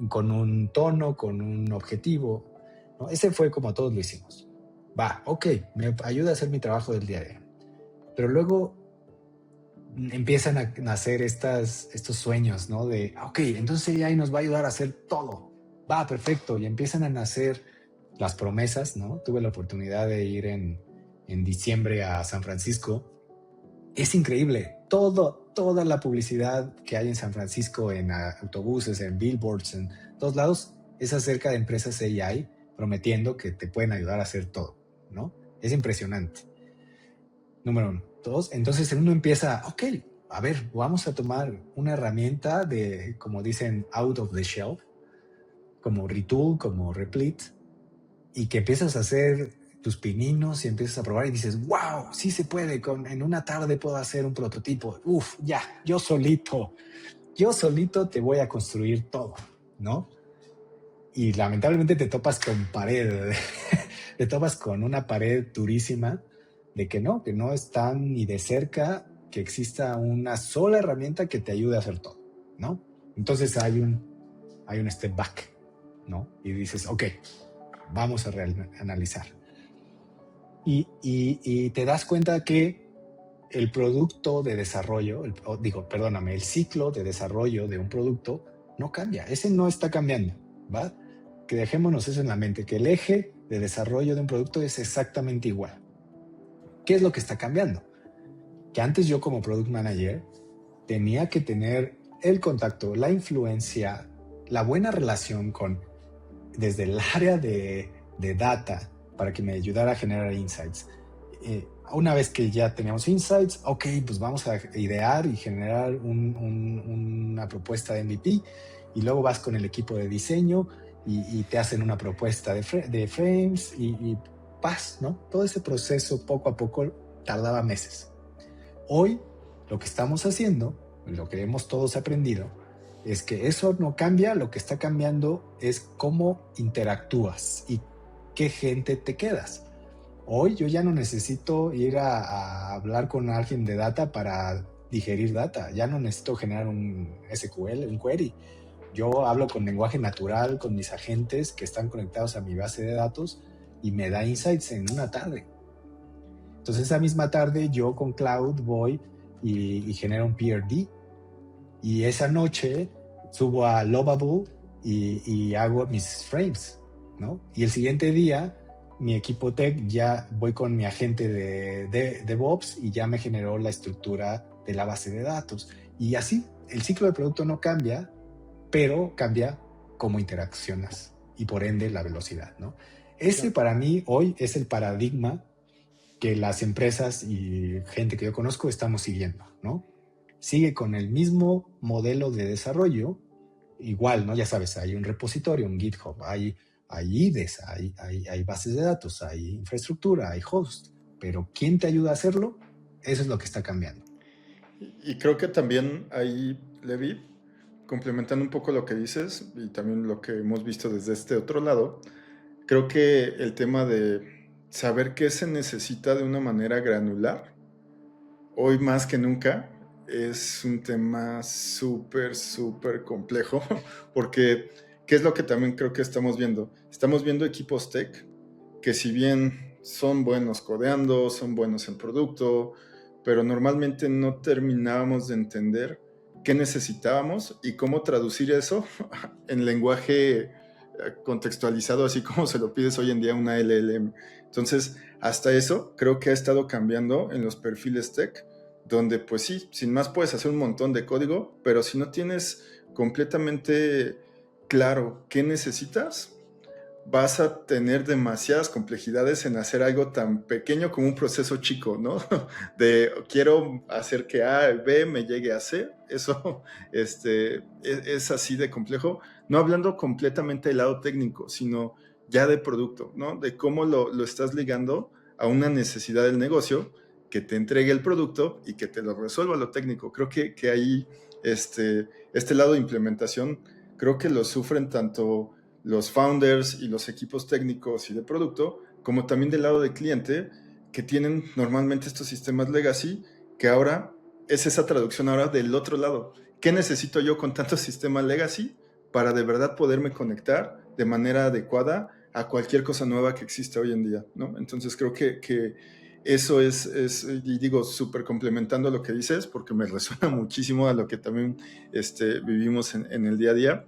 con un tono, con un objetivo, ¿no? Ese fue como todos lo hicimos. Va, ok, me ayuda a hacer mi trabajo del día a día. Pero luego empiezan a nacer estos sueños, ¿no? De, ok, entonces AI nos va a ayudar a hacer todo. Va, perfecto. Y empiezan a nacer las promesas, ¿no? Tuve la oportunidad de ir en diciembre a San Francisco. Es increíble. Toda la publicidad que hay en San Francisco, en autobuses, en billboards, en todos lados, es acerca de empresas AI prometiendo que te pueden ayudar a hacer todo, ¿no? Es impresionante. Número uno. Dos, entonces uno empieza, ok, a ver, vamos a tomar una herramienta de, como dicen, out of the shelf, como Retool, como Replete, y que empiezas a hacer tus pininos y empiezas a probar y dices, wow, sí se puede, en una tarde puedo hacer un prototipo. Uf, ya, yo solito te voy a construir todo, ¿no? Y lamentablemente te topas con pared, te topas con una pared durísima de que no está ni de cerca que exista una sola herramienta que te ayude a hacer todo, ¿no? Entonces hay un step back, ¿no? Y dices, ok, vamos a analizar. Y te das cuenta que el producto de desarrollo, el ciclo de desarrollo de un producto no cambia. Ese no está cambiando, ¿va? Que dejémonos eso en la mente, que el eje de desarrollo de un producto es exactamente igual. ¿Qué es lo que está cambiando? Que antes yo como product manager tenía que tener el contacto, la influencia, la buena relación desde el área de data para que me ayudara a generar insights. Una vez que ya teníamos insights, ok, pues vamos a idear y generar una propuesta de MVP y luego vas con el equipo de diseño y te hacen una propuesta de frames y vas, ¿no? Todo ese proceso poco a poco tardaba meses. Hoy lo que estamos haciendo, lo que hemos todos aprendido, es que eso no cambia, lo que está cambiando es cómo interactúas y qué gente te quedas. Hoy yo ya no necesito ir a hablar con alguien de data para digerir data, ya no necesito generar un SQL, un query. Yo hablo con lenguaje natural, con mis agentes que están conectados a mi base de datos y me da insights en una tarde. Entonces esa misma tarde yo con Cloud voy y genero un PRD y esa noche subo a Lovable y hago mis frames, ¿no? Y el siguiente día mi equipo tech ya voy con mi agente de DevOps y ya me generó la estructura de la base de datos. Y así el ciclo de producto no cambia, pero cambia cómo interaccionas y por ende la velocidad, ¿no? Ese para mí hoy es el paradigma que las empresas y gente que yo conozco estamos siguiendo, ¿no? Sigue con el mismo modelo de desarrollo, igual, ¿no? Ya sabes, hay un repositorio, un GitHub, hay IDEs, hay bases de datos, hay infraestructura, hay host, pero ¿quién te ayuda a hacerlo? Eso es lo que está cambiando. Y creo que también ahí, Levi, complementando un poco lo que dices y también lo que hemos visto desde este otro lado, creo que el tema de saber qué se necesita de una manera granular, hoy más que nunca, es un tema súper complejo, porque ¿qué es lo que también creo que estamos viendo? Estamos viendo equipos tech que si bien son buenos codeando, son buenos en producto, pero normalmente no terminábamos de entender qué necesitábamos y cómo traducir eso en lenguaje contextualizado, así como se lo pides hoy en día una LLM. Entonces, hasta eso creo que ha estado cambiando en los perfiles tech, donde pues sí, sin más puedes hacer un montón de código, pero si no tienes completamente claro qué necesitas, vas a tener demasiadas complejidades en hacer algo tan pequeño como un proceso chico, ¿no? De quiero hacer que A, B me llegue a C, eso es así de complejo, no hablando completamente del lado técnico, sino ya de producto, ¿no? De cómo lo estás ligando a una necesidad del negocio que te entregue el producto y que te lo resuelva lo técnico. Creo que ahí este lado de implementación, creo que lo sufren tanto los founders y los equipos técnicos y de producto, como también del lado del cliente, que tienen normalmente estos sistemas legacy, que ahora es esa traducción ahora del otro lado. ¿Qué necesito yo con tantos sistemas legacy para de verdad poderme conectar de manera adecuada a cualquier cosa nueva que existe hoy en día, ¿no? Entonces creo que eso es, y digo, súper complementando lo que dices, porque me resuena muchísimo a lo que también vivimos en el día a día,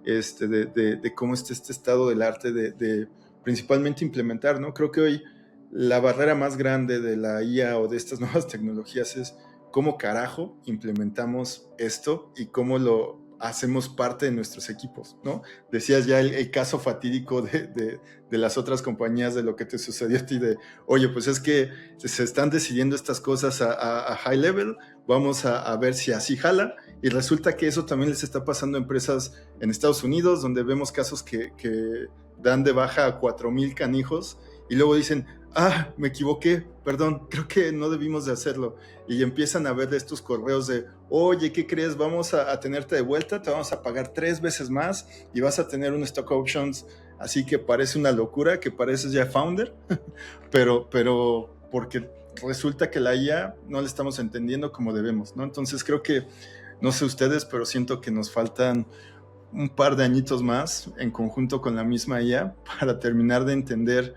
de cómo este estado del arte de principalmente implementar, ¿no? Creo que hoy la barrera más grande de la IA o de estas nuevas tecnologías es cómo carajo implementamos esto y cómo lo hacemos parte de nuestros equipos, ¿no? Decías ya el caso fatídico de las otras compañías, de lo que te sucedió a ti, de, oye, pues es que se están decidiendo estas cosas a high level, vamos a ver si así jala, y resulta que eso también les está pasando a empresas en Estados Unidos, donde vemos casos que dan de baja a 4,000 canijos, y luego dicen, me equivoqué, perdón, creo que no debimos de hacerlo. Y empiezan a ver estos correos de, oye, ¿qué crees? Vamos a tenerte de vuelta, te vamos a pagar 3 veces más y vas a tener un stock options, así que parece una locura, que pareces ya founder, pero porque resulta que la IA no la estamos entendiendo como debemos, ¿no? Entonces creo que, no sé ustedes, pero siento que nos faltan un par de añitos más en conjunto con la misma IA para terminar de entender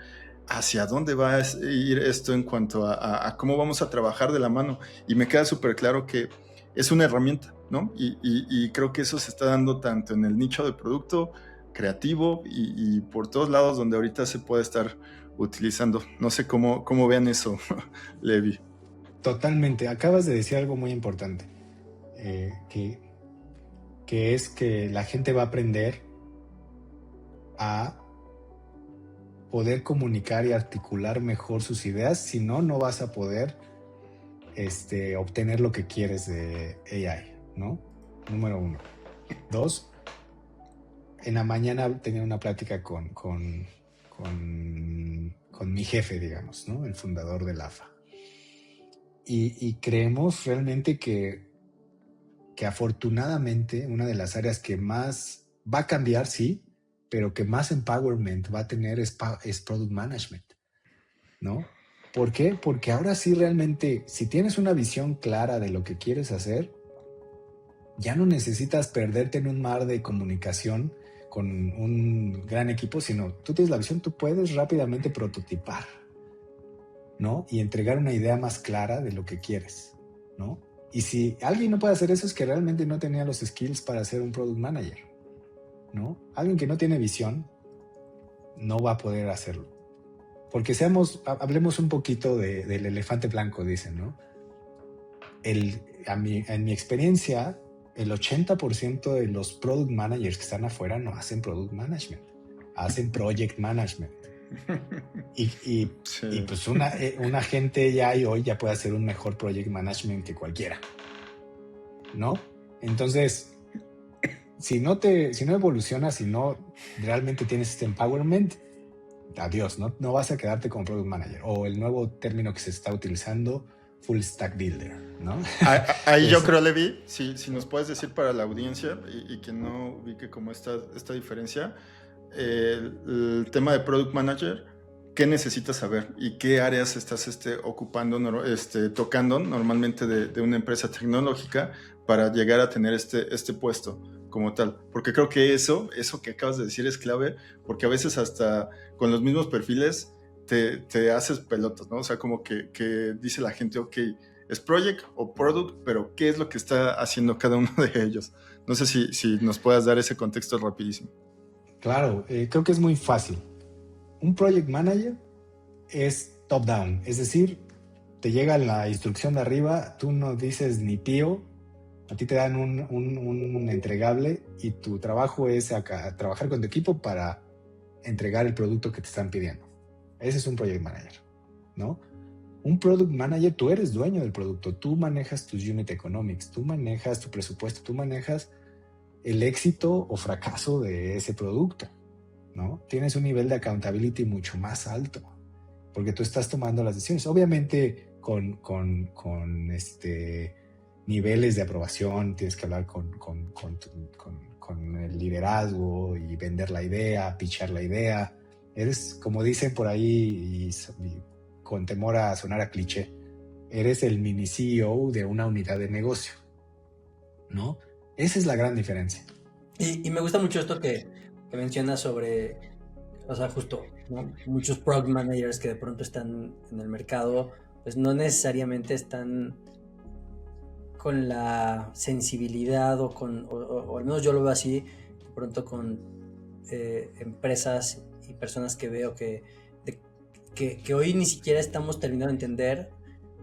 hacia dónde va a ir esto en cuanto a cómo vamos a trabajar de la mano. Y me queda súper claro que es una herramienta, ¿no? Y creo que eso se está dando tanto en el nicho de producto creativo y por todos lados donde ahorita se puede estar utilizando. No sé cómo vean eso, Levi. Totalmente. Acabas de decir algo muy importante, que es que la gente va a aprender a poder comunicar y articular mejor sus ideas, si no, no vas a poder obtener lo que quieres de AI, ¿no? Número 1. 2, en la mañana tenía una plática con mi jefe, digamos, ¿no? El fundador del AFA. Y creemos realmente que afortunadamente una de las áreas que más va a cambiar, sí, pero que más empowerment va a tener es product management, ¿no? ¿Por qué? Porque ahora sí realmente, si tienes una visión clara de lo que quieres hacer, ya no necesitas perderte en un mar de comunicación con un gran equipo, sino tú tienes la visión, tú puedes rápidamente prototipar, ¿no? Y entregar una idea más clara de lo que quieres, ¿no? Y si alguien no puede hacer eso, es que realmente no tenía los skills para ser un product manager, ¿no? Alguien que no tiene visión no va a poder hacerlo. Porque hablemos un poquito del elefante blanco, dicen, ¿no? En mi experiencia, el 80% de los product managers que están afuera no hacen product management, hacen project management. Y pues una gente ya hoy ya puede hacer un mejor project management que cualquiera, ¿no? Entonces, si no evolucionas, si no realmente tienes este empowerment, adiós, no vas a quedarte como product manager, o el nuevo término que se está utilizando, full stack builder, ¿no? Ahí yo creo, Levi, si nos puedes decir para la audiencia y que no ubique como esta diferencia, el tema de product manager, ¿qué necesitas saber y qué áreas estás ocupando, tocando normalmente de una empresa tecnológica para llegar a tener este puesto como tal? Porque creo que eso que acabas de decir es clave, porque a veces hasta con los mismos perfiles te haces pelotas, ¿no? O sea, como que dice la gente, ok, es project o product, pero ¿qué es lo que está haciendo cada uno de ellos? No sé si nos puedas dar ese contexto rapidísimo. Claro, creo que es muy fácil. Un project manager es top-down, es decir, te llega la instrucción de arriba, tú no dices ni pío, a ti te dan un entregable y tu trabajo es trabajar con tu equipo para entregar el producto que te están pidiendo. Ese es un project manager, ¿no? Un product manager, tú eres dueño del producto, tú manejas tus unit economics, tú manejas tu presupuesto, tú manejas el éxito o fracaso de ese producto, ¿no? Tienes un nivel de accountability mucho más alto, porque tú estás tomando las decisiones. Obviamente con niveles de aprobación, tienes que hablar con el liderazgo y vender la idea, pitchar la idea. Eres, como dicen por ahí, y con temor a sonar a cliché, eres el mini CEO de una unidad de negocio, ¿no? Esa es la gran diferencia. Y me gusta mucho esto que mencionas sobre, o sea, justo, ¿no? Muchos product managers que de pronto están en el mercado, pues no necesariamente están con la sensibilidad o al menos yo lo veo así, de pronto con empresas y personas que veo que hoy ni siquiera estamos terminando de entender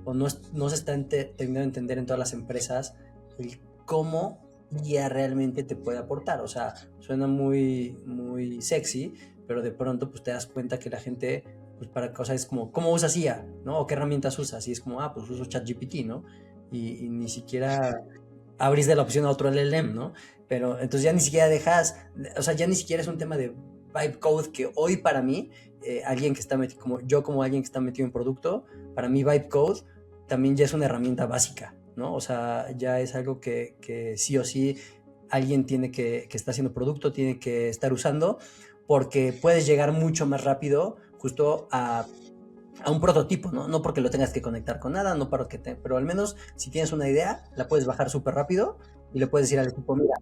o no se está terminando de entender en todas las empresas el cómo IA realmente te puede aportar. O sea, suena muy, muy sexy, pero de pronto pues te das cuenta que la gente, pues para cosas es como, ¿cómo usas IA? ¿No? ¿O qué herramientas usas? Y es como, pues uso ChatGPT, ¿no? Y ni siquiera abrís de la opción a otro LLM, ¿no? Pero entonces ya ni siquiera dejas, o sea, ya ni siquiera es un tema de vibe code que hoy para mí, alguien que está metido, como alguien que está metido en producto, para mí vibe code también ya es una herramienta básica, ¿no? O sea, ya es algo que sí o sí alguien tiene que está haciendo producto, tiene que estar usando, porque puedes llegar mucho más rápido justo a un prototipo, ¿no? No porque lo tengas que conectar con nada, no para que pero al menos si tienes una idea, la puedes bajar súper rápido y le puedes decir al equipo, mira,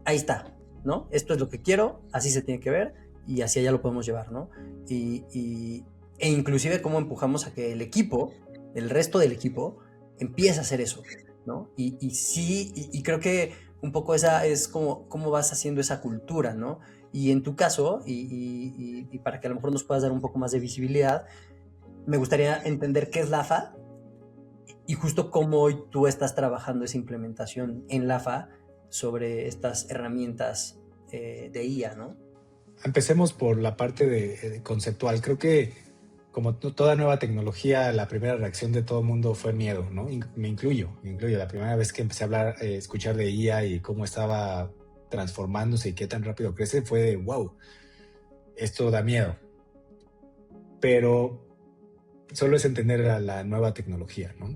ahí está, ¿no? Esto es lo que quiero, así se tiene que ver y hacia allá lo podemos llevar, ¿no? E inclusive cómo empujamos a que el equipo, el resto del equipo, empiece a hacer eso, ¿no? Y creo que un poco esa es como cómo vas haciendo esa cultura, ¿no? Y en tu caso, y para que a lo mejor nos puedas dar un poco más de visibilidad, me gustaría entender qué es LAFA y justo cómo hoy tú estás trabajando esa implementación en LAFA sobre estas herramientas de IA, ¿no? Empecemos por la parte de conceptual. Creo que como toda nueva tecnología, la primera reacción de todo el mundo fue miedo, ¿no? Me incluyo. La primera vez que empecé a hablar, escuchar de IA y cómo estaba transformándose y qué tan rápido crece, fue de wow, esto da miedo. Pero solo es entender la nueva tecnología, ¿no?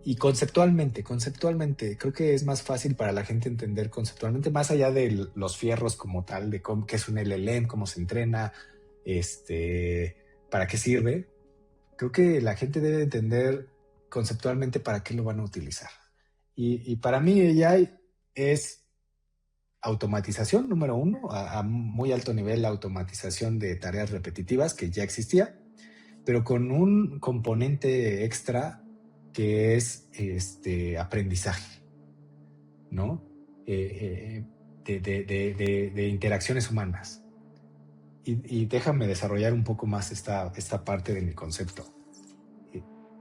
Y conceptualmente, creo que es más fácil para la gente entender conceptualmente, más allá de los fierros como tal, de qué es un LLM, cómo se entrena, para qué sirve. Creo que la gente debe entender conceptualmente para qué lo van a utilizar. Y para mí AI es automatización, número uno, a muy alto nivel, la automatización de tareas repetitivas que ya existía, pero con un componente extra que es aprendizaje, ¿no? De interacciones humanas. Y déjame desarrollar un poco más esta parte de mi concepto.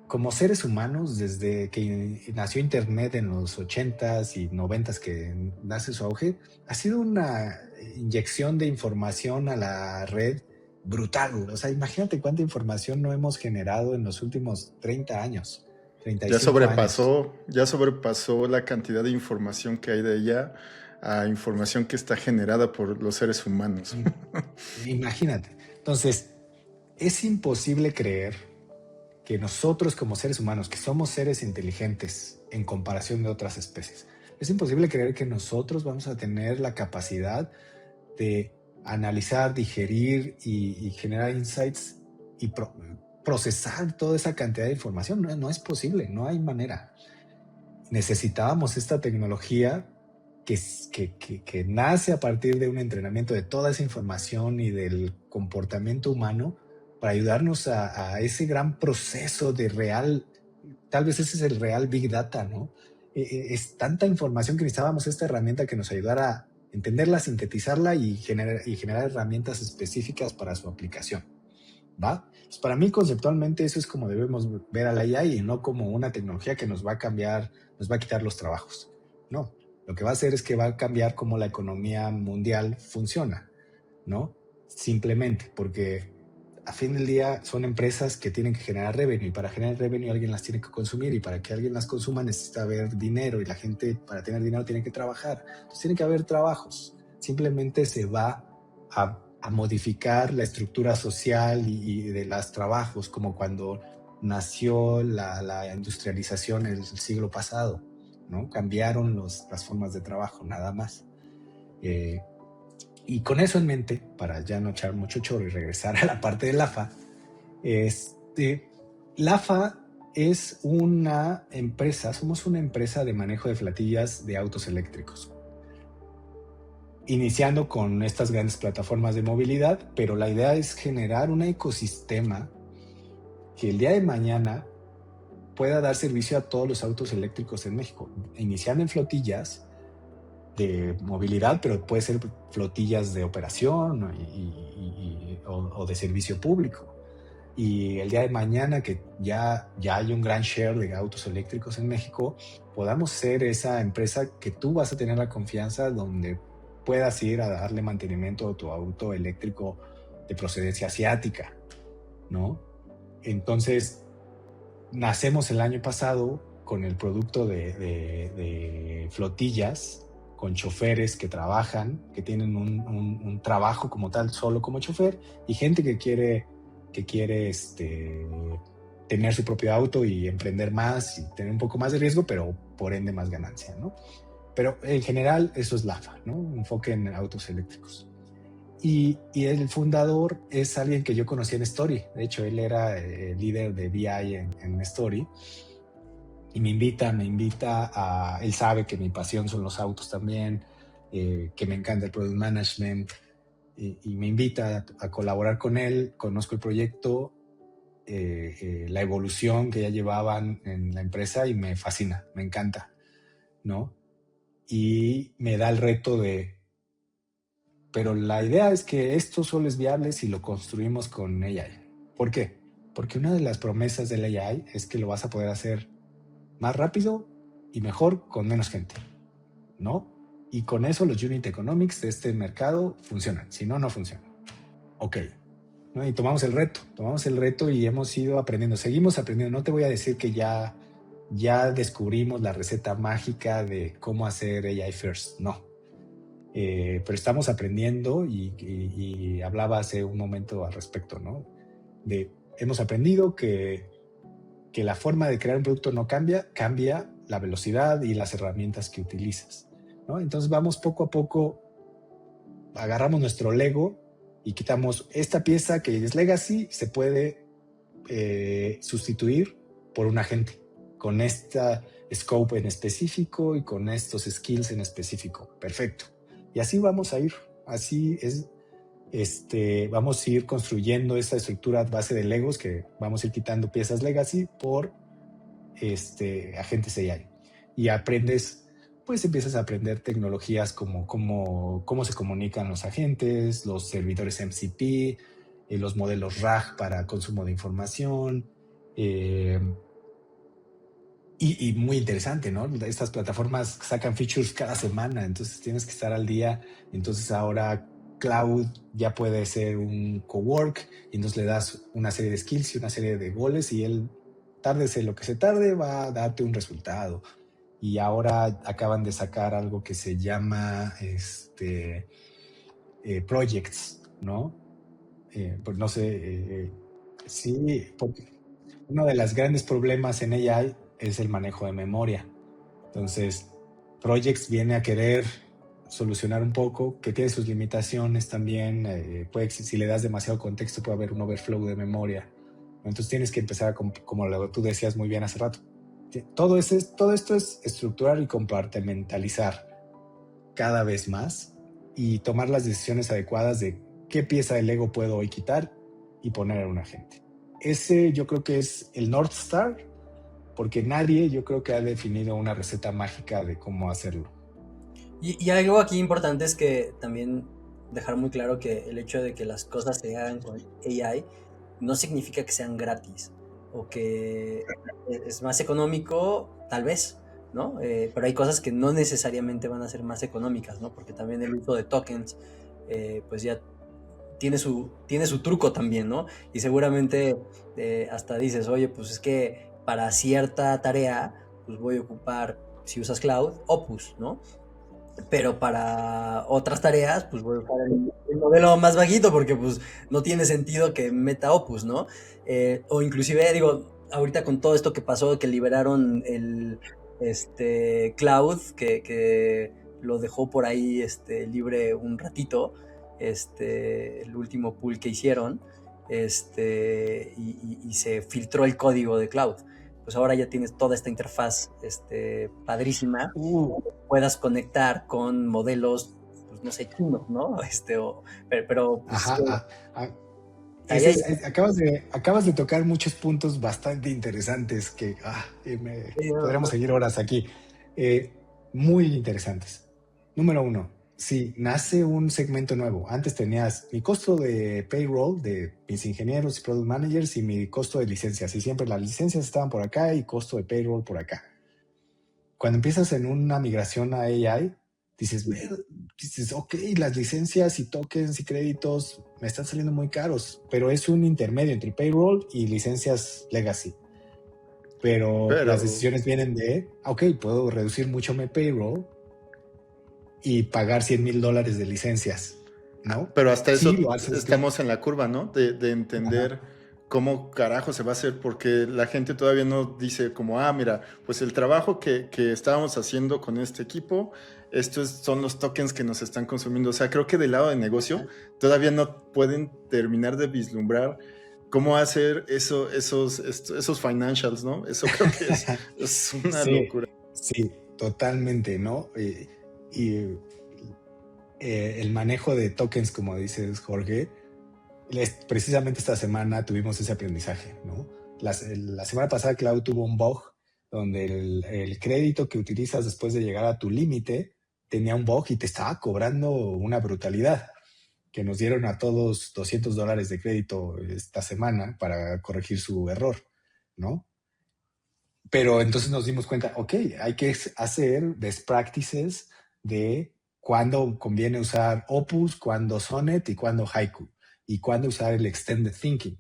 Como seres humanos, desde que nació Internet en los 80s y 90s, que nace su auge, ha sido una inyección de información a la red brutal. O sea, imagínate cuánta información no hemos generado en los últimos 30 años, 35 años. Ya sobrepasó la cantidad de información que hay de ella a información que está generada por los seres humanos. Imagínate. Entonces, es imposible creer que nosotros como seres humanos, que somos seres inteligentes en comparación de otras especies, es imposible creer que nosotros vamos a tener la capacidad de analizar, digerir y generar insights y procesar toda esa cantidad de información. No es posible, no hay manera. Necesitábamos esta tecnología que nace a partir de un entrenamiento de toda esa información y del comportamiento humano para ayudarnos a ese gran proceso de real, tal vez ese es el real Big Data, ¿no? Es tanta información que necesitábamos esta herramienta que nos ayudara a entenderla, sintetizarla y generar herramientas específicas para su aplicación, ¿va? Pues para mí conceptualmente eso es como debemos ver a la AI y no como una tecnología que nos va a cambiar, nos va a quitar los trabajos. No, lo que va a hacer es que va a cambiar cómo la economía mundial funciona, ¿no? Simplemente porque a fin del día son empresas que tienen que generar revenue y para generar revenue alguien las tiene que consumir y para que alguien las consuma necesita haber dinero y la gente para tener dinero tiene que trabajar. Entonces tiene que haber trabajos. Simplemente se va a modificar la estructura social y de los trabajos, como cuando nació la industrialización en el siglo pasado, ¿no? Cambiaron las formas de trabajo, nada más. Y con eso en mente, para ya no echar mucho chorro y regresar a la parte de LAFA, LAFA es una empresa, somos una empresa de manejo de flotillas de autos eléctricos. Iniciando con estas grandes plataformas de movilidad, pero la idea es generar un ecosistema que el día de mañana pueda dar servicio a todos los autos eléctricos en México, iniciando en flotillas de movilidad, pero puede ser flotillas de operación o de servicio público. Y el día de mañana que ya hay un gran share de autos eléctricos en México, podamos ser esa empresa que tú vas a tener la confianza donde puedas ir a darle mantenimiento a tu auto eléctrico de procedencia asiática, ¿no? Entonces, nacemos el año pasado con el producto de flotillas, con choferes que trabajan, que tienen un trabajo como tal, solo como chofer, y gente que quiere tener su propio auto y emprender más y tener un poco más de riesgo, pero por ende más ganancia, ¿no? Pero en general eso es LAFA, ¿no? Un enfoque en autos eléctricos. Y el fundador es alguien que yo conocí en Story. De hecho, él era el líder de BI en Story. Y me invita a... Él sabe que mi pasión son los autos también, que me encanta el product management. Y me invita a colaborar con él. Conozco el proyecto, la evolución que ya llevaban en la empresa y me fascina, me encanta, ¿no? Y me da el reto pero la idea es que esto solo es viable si lo construimos con AI. ¿Por qué? Porque una de las promesas del AI es que lo vas a poder hacer más rápido y mejor con menos gente, ¿no? Y con eso los unit economics de este mercado funcionan, si no, no funcionan. Ok, ¿no? Y tomamos el reto y hemos ido aprendiendo, seguimos aprendiendo. No te voy a decir que ya descubrimos la receta mágica de cómo hacer AI first, no. Pero estamos aprendiendo y hablaba hace un momento al respecto, ¿no? Hemos aprendido que la forma de crear un producto no cambia la velocidad y las herramientas que utilizas, ¿no? Entonces vamos poco a poco, agarramos nuestro Lego y quitamos esta pieza que es legacy, se puede sustituir por un agente con esta scope en específico y con estos skills en específico. Perfecto. Y así vamos a ir. Así es. Vamos a ir construyendo esta estructura base de Legos, que vamos a ir quitando piezas legacy por agentes AI. Y empiezas a aprender tecnologías como cómo se comunican los agentes, los servidores MCP, los modelos RAG para consumo de información. Y muy interesante, ¿no? Estas plataformas sacan features cada semana, entonces tienes que estar al día. Entonces ahora Cloud ya puede ser un cowork, y entonces le das una serie de skills y una serie de goles y él, tárdese lo que se tarde, va a darte un resultado. Y ahora acaban de sacar algo que se llama projects, ¿no? Pues no sé, sí, porque uno de los grandes problemas en AI es el manejo de memoria. Entonces, Projects viene a querer solucionar un poco, que tiene sus limitaciones también. Si le das demasiado contexto, puede haber un overflow de memoria. Entonces tienes que empezar, como tú decías muy bien hace rato, todo esto es estructurar y compartimentalizar cada vez más y tomar las decisiones adecuadas de qué pieza del Lego puedo hoy quitar y poner a un agente. Ese yo creo que es el North Star, porque nadie yo creo que ha definido una receta mágica de cómo hacerlo. Y algo aquí importante es que también dejar muy claro que el hecho de que las cosas se hagan con AI no significa que sean gratis o que es más económico, tal vez, ¿no? Pero hay cosas que no necesariamente van a ser más económicas, ¿no? Porque también el uso de tokens, pues ya tiene su truco también, ¿no? Y seguramente hasta dices, oye, pues es que para cierta tarea, pues voy a ocupar, si usas Cloud, Opus, ¿no? Pero para otras tareas, pues voy a usar el modelo más bajito porque pues no tiene sentido que meta Opus, ¿no? O inclusive, digo, ahorita con todo esto que pasó, que liberaron Cloud, que lo dejó por ahí libre un ratito, el último pool que hicieron, y se filtró el código de Cloud. Pues ahora ya tienes toda esta interfaz padrísima, Uh, puedas conectar con modelos, pues no sé, chinos, ¿no? Pero pues ajá, ahí hay... acabas de tocar muchos puntos bastante interesantes que podríamos seguir horas aquí. Eh, Muy interesantes. Número uno, sí, nace un segmento nuevo. Antes tenías mi costo de payroll de mis ingenieros y product managers y mi costo de licencias. Y siempre las licencias estaban por acá y costo de payroll por acá. Cuando empiezas en una migración a AI, dices, ok, las licencias y tokens y créditos me están saliendo muy caros, pero es un intermedio entre payroll y licencias legacy. Pero las Pero, decisiones vienen de, ok, puedo reducir mucho mi payroll y pagar $100,000 de licencias, ¿no? pero hasta Sí, eso lo haces. estamos en la curva, ¿no? De Ajá. entender cómo carajo se va a hacer, porque la gente todavía no dice como, ah, mira, pues el trabajo que estábamos haciendo con este equipo, son los tokens que nos están consumiendo. O sea, creo que del lado de negocio todavía no pueden terminar de vislumbrar cómo hacer esos financials, ¿no? Eso creo que es una Sí, locura. sí, totalmente, ¿no? Y el manejo de tokens, como dices, Jorge, precisamente esta semana tuvimos ese aprendizaje, ¿no? La semana pasada Cloud tuvo un bug donde el crédito que utilizas después de llegar a tu límite tenía un bug y te estaba cobrando una brutalidad, que nos dieron a todos $200 de crédito esta semana para corregir su error, ¿no? Pero entonces nos dimos cuenta, ok, hay que hacer best practices de cuándo conviene usar Opus, cuándo Sonnet y cuándo Haiku, y cuándo usar el Extended Thinking,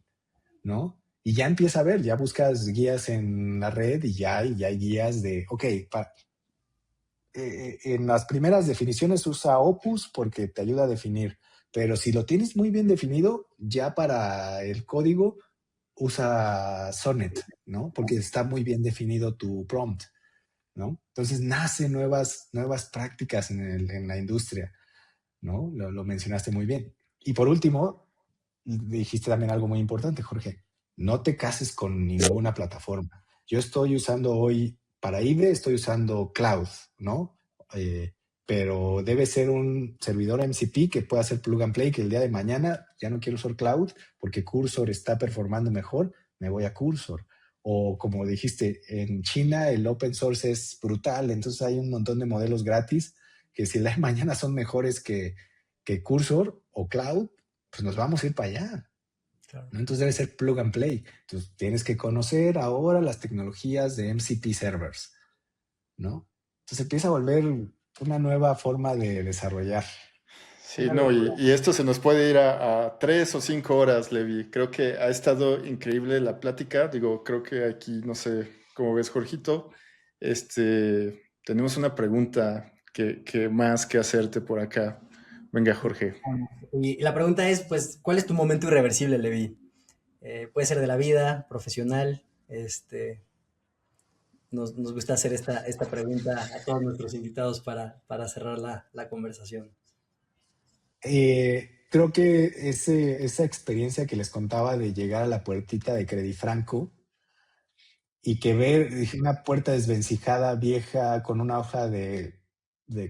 ¿no? Y ya empieza a ver, ya buscas guías en la red y ya hay guías de, ok, en las primeras definiciones usa Opus porque te ayuda a definir, pero si lo tienes muy bien definido, ya para el código usa Sonnet, ¿no? Porque está muy bien definido tu prompt, ¿no? Entonces nacen nuevas prácticas en la industria, ¿no? Lo mencionaste muy bien. Y por último, dijiste también algo muy importante, Jorge. No te cases con ninguna plataforma. Yo estoy usando hoy, para IDE, estoy usando Cloud, ¿no? Eh, pero debe ser un servidor MCP que pueda hacer plug and play, que el día de mañana ya no quiero usar Cloud porque Cursor está performando mejor, me voy a Cursor. O como dijiste, en China el open source es brutal, entonces hay un montón de modelos gratis que si el día de mañana son mejores que Cursor o Cloud, pues nos vamos a ir para allá, Claro. ¿no? Entonces debe ser plug and play. Entonces tienes que conocer ahora las tecnologías de MCP servers, ¿no? Entonces empieza a volver una nueva forma de desarrollar. Sí, Una no, locura. y esto se nos puede ir a 3 o 5 horas, Levi. Creo que ha estado increíble la plática. Digo, creo que aquí, no sé cómo ves, Jorgito. Tenemos una pregunta que más que hacerte por acá. Venga, Jorge. Y la pregunta es, pues, ¿cuál es tu momento irreversible, Levi? Puede ser de la vida, profesional. Nos gusta hacer esta pregunta a todos nuestros invitados para cerrar la conversación. Creo que esa experiencia que les contaba de llegar a la puertita de Credifranco y que ver dije, una puerta desvencijada, vieja, con una hoja de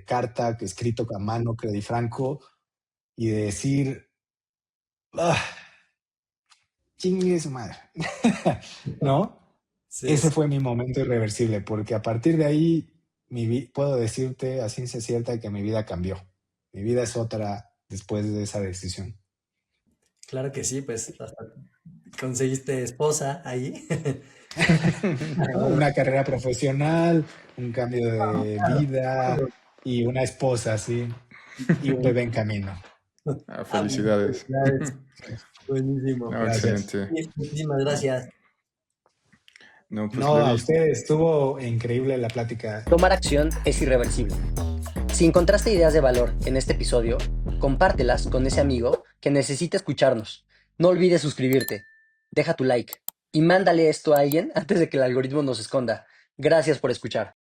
carta que escrito a mano, Credifranco, y de decir, ah, chingue su madre, ¿no? Sí, Ese sí, fue mi momento irreversible, porque a partir de ahí puedo decirte a ciencia cierta que mi vida cambió. Mi vida es otra después de esa decisión. claro que sí, pues hasta conseguiste esposa ahí. Una carrera profesional, un cambio de vida y una esposa, sí, y un bebé en camino. Ah, Ah, felicidades. felicidades. Buenísimo. No, Gracias. excelente. Sí, muchísimas gracias. No, pues No, a Levi, ustedes estuvo increíble la plática. Tomar acción es irreversible. Si encontraste ideas de valor en este episodio, compártelas con ese amigo que necesita escucharnos. No olvides suscribirte, deja tu like y mándale esto a alguien antes de que el algoritmo nos esconda. Gracias por escuchar.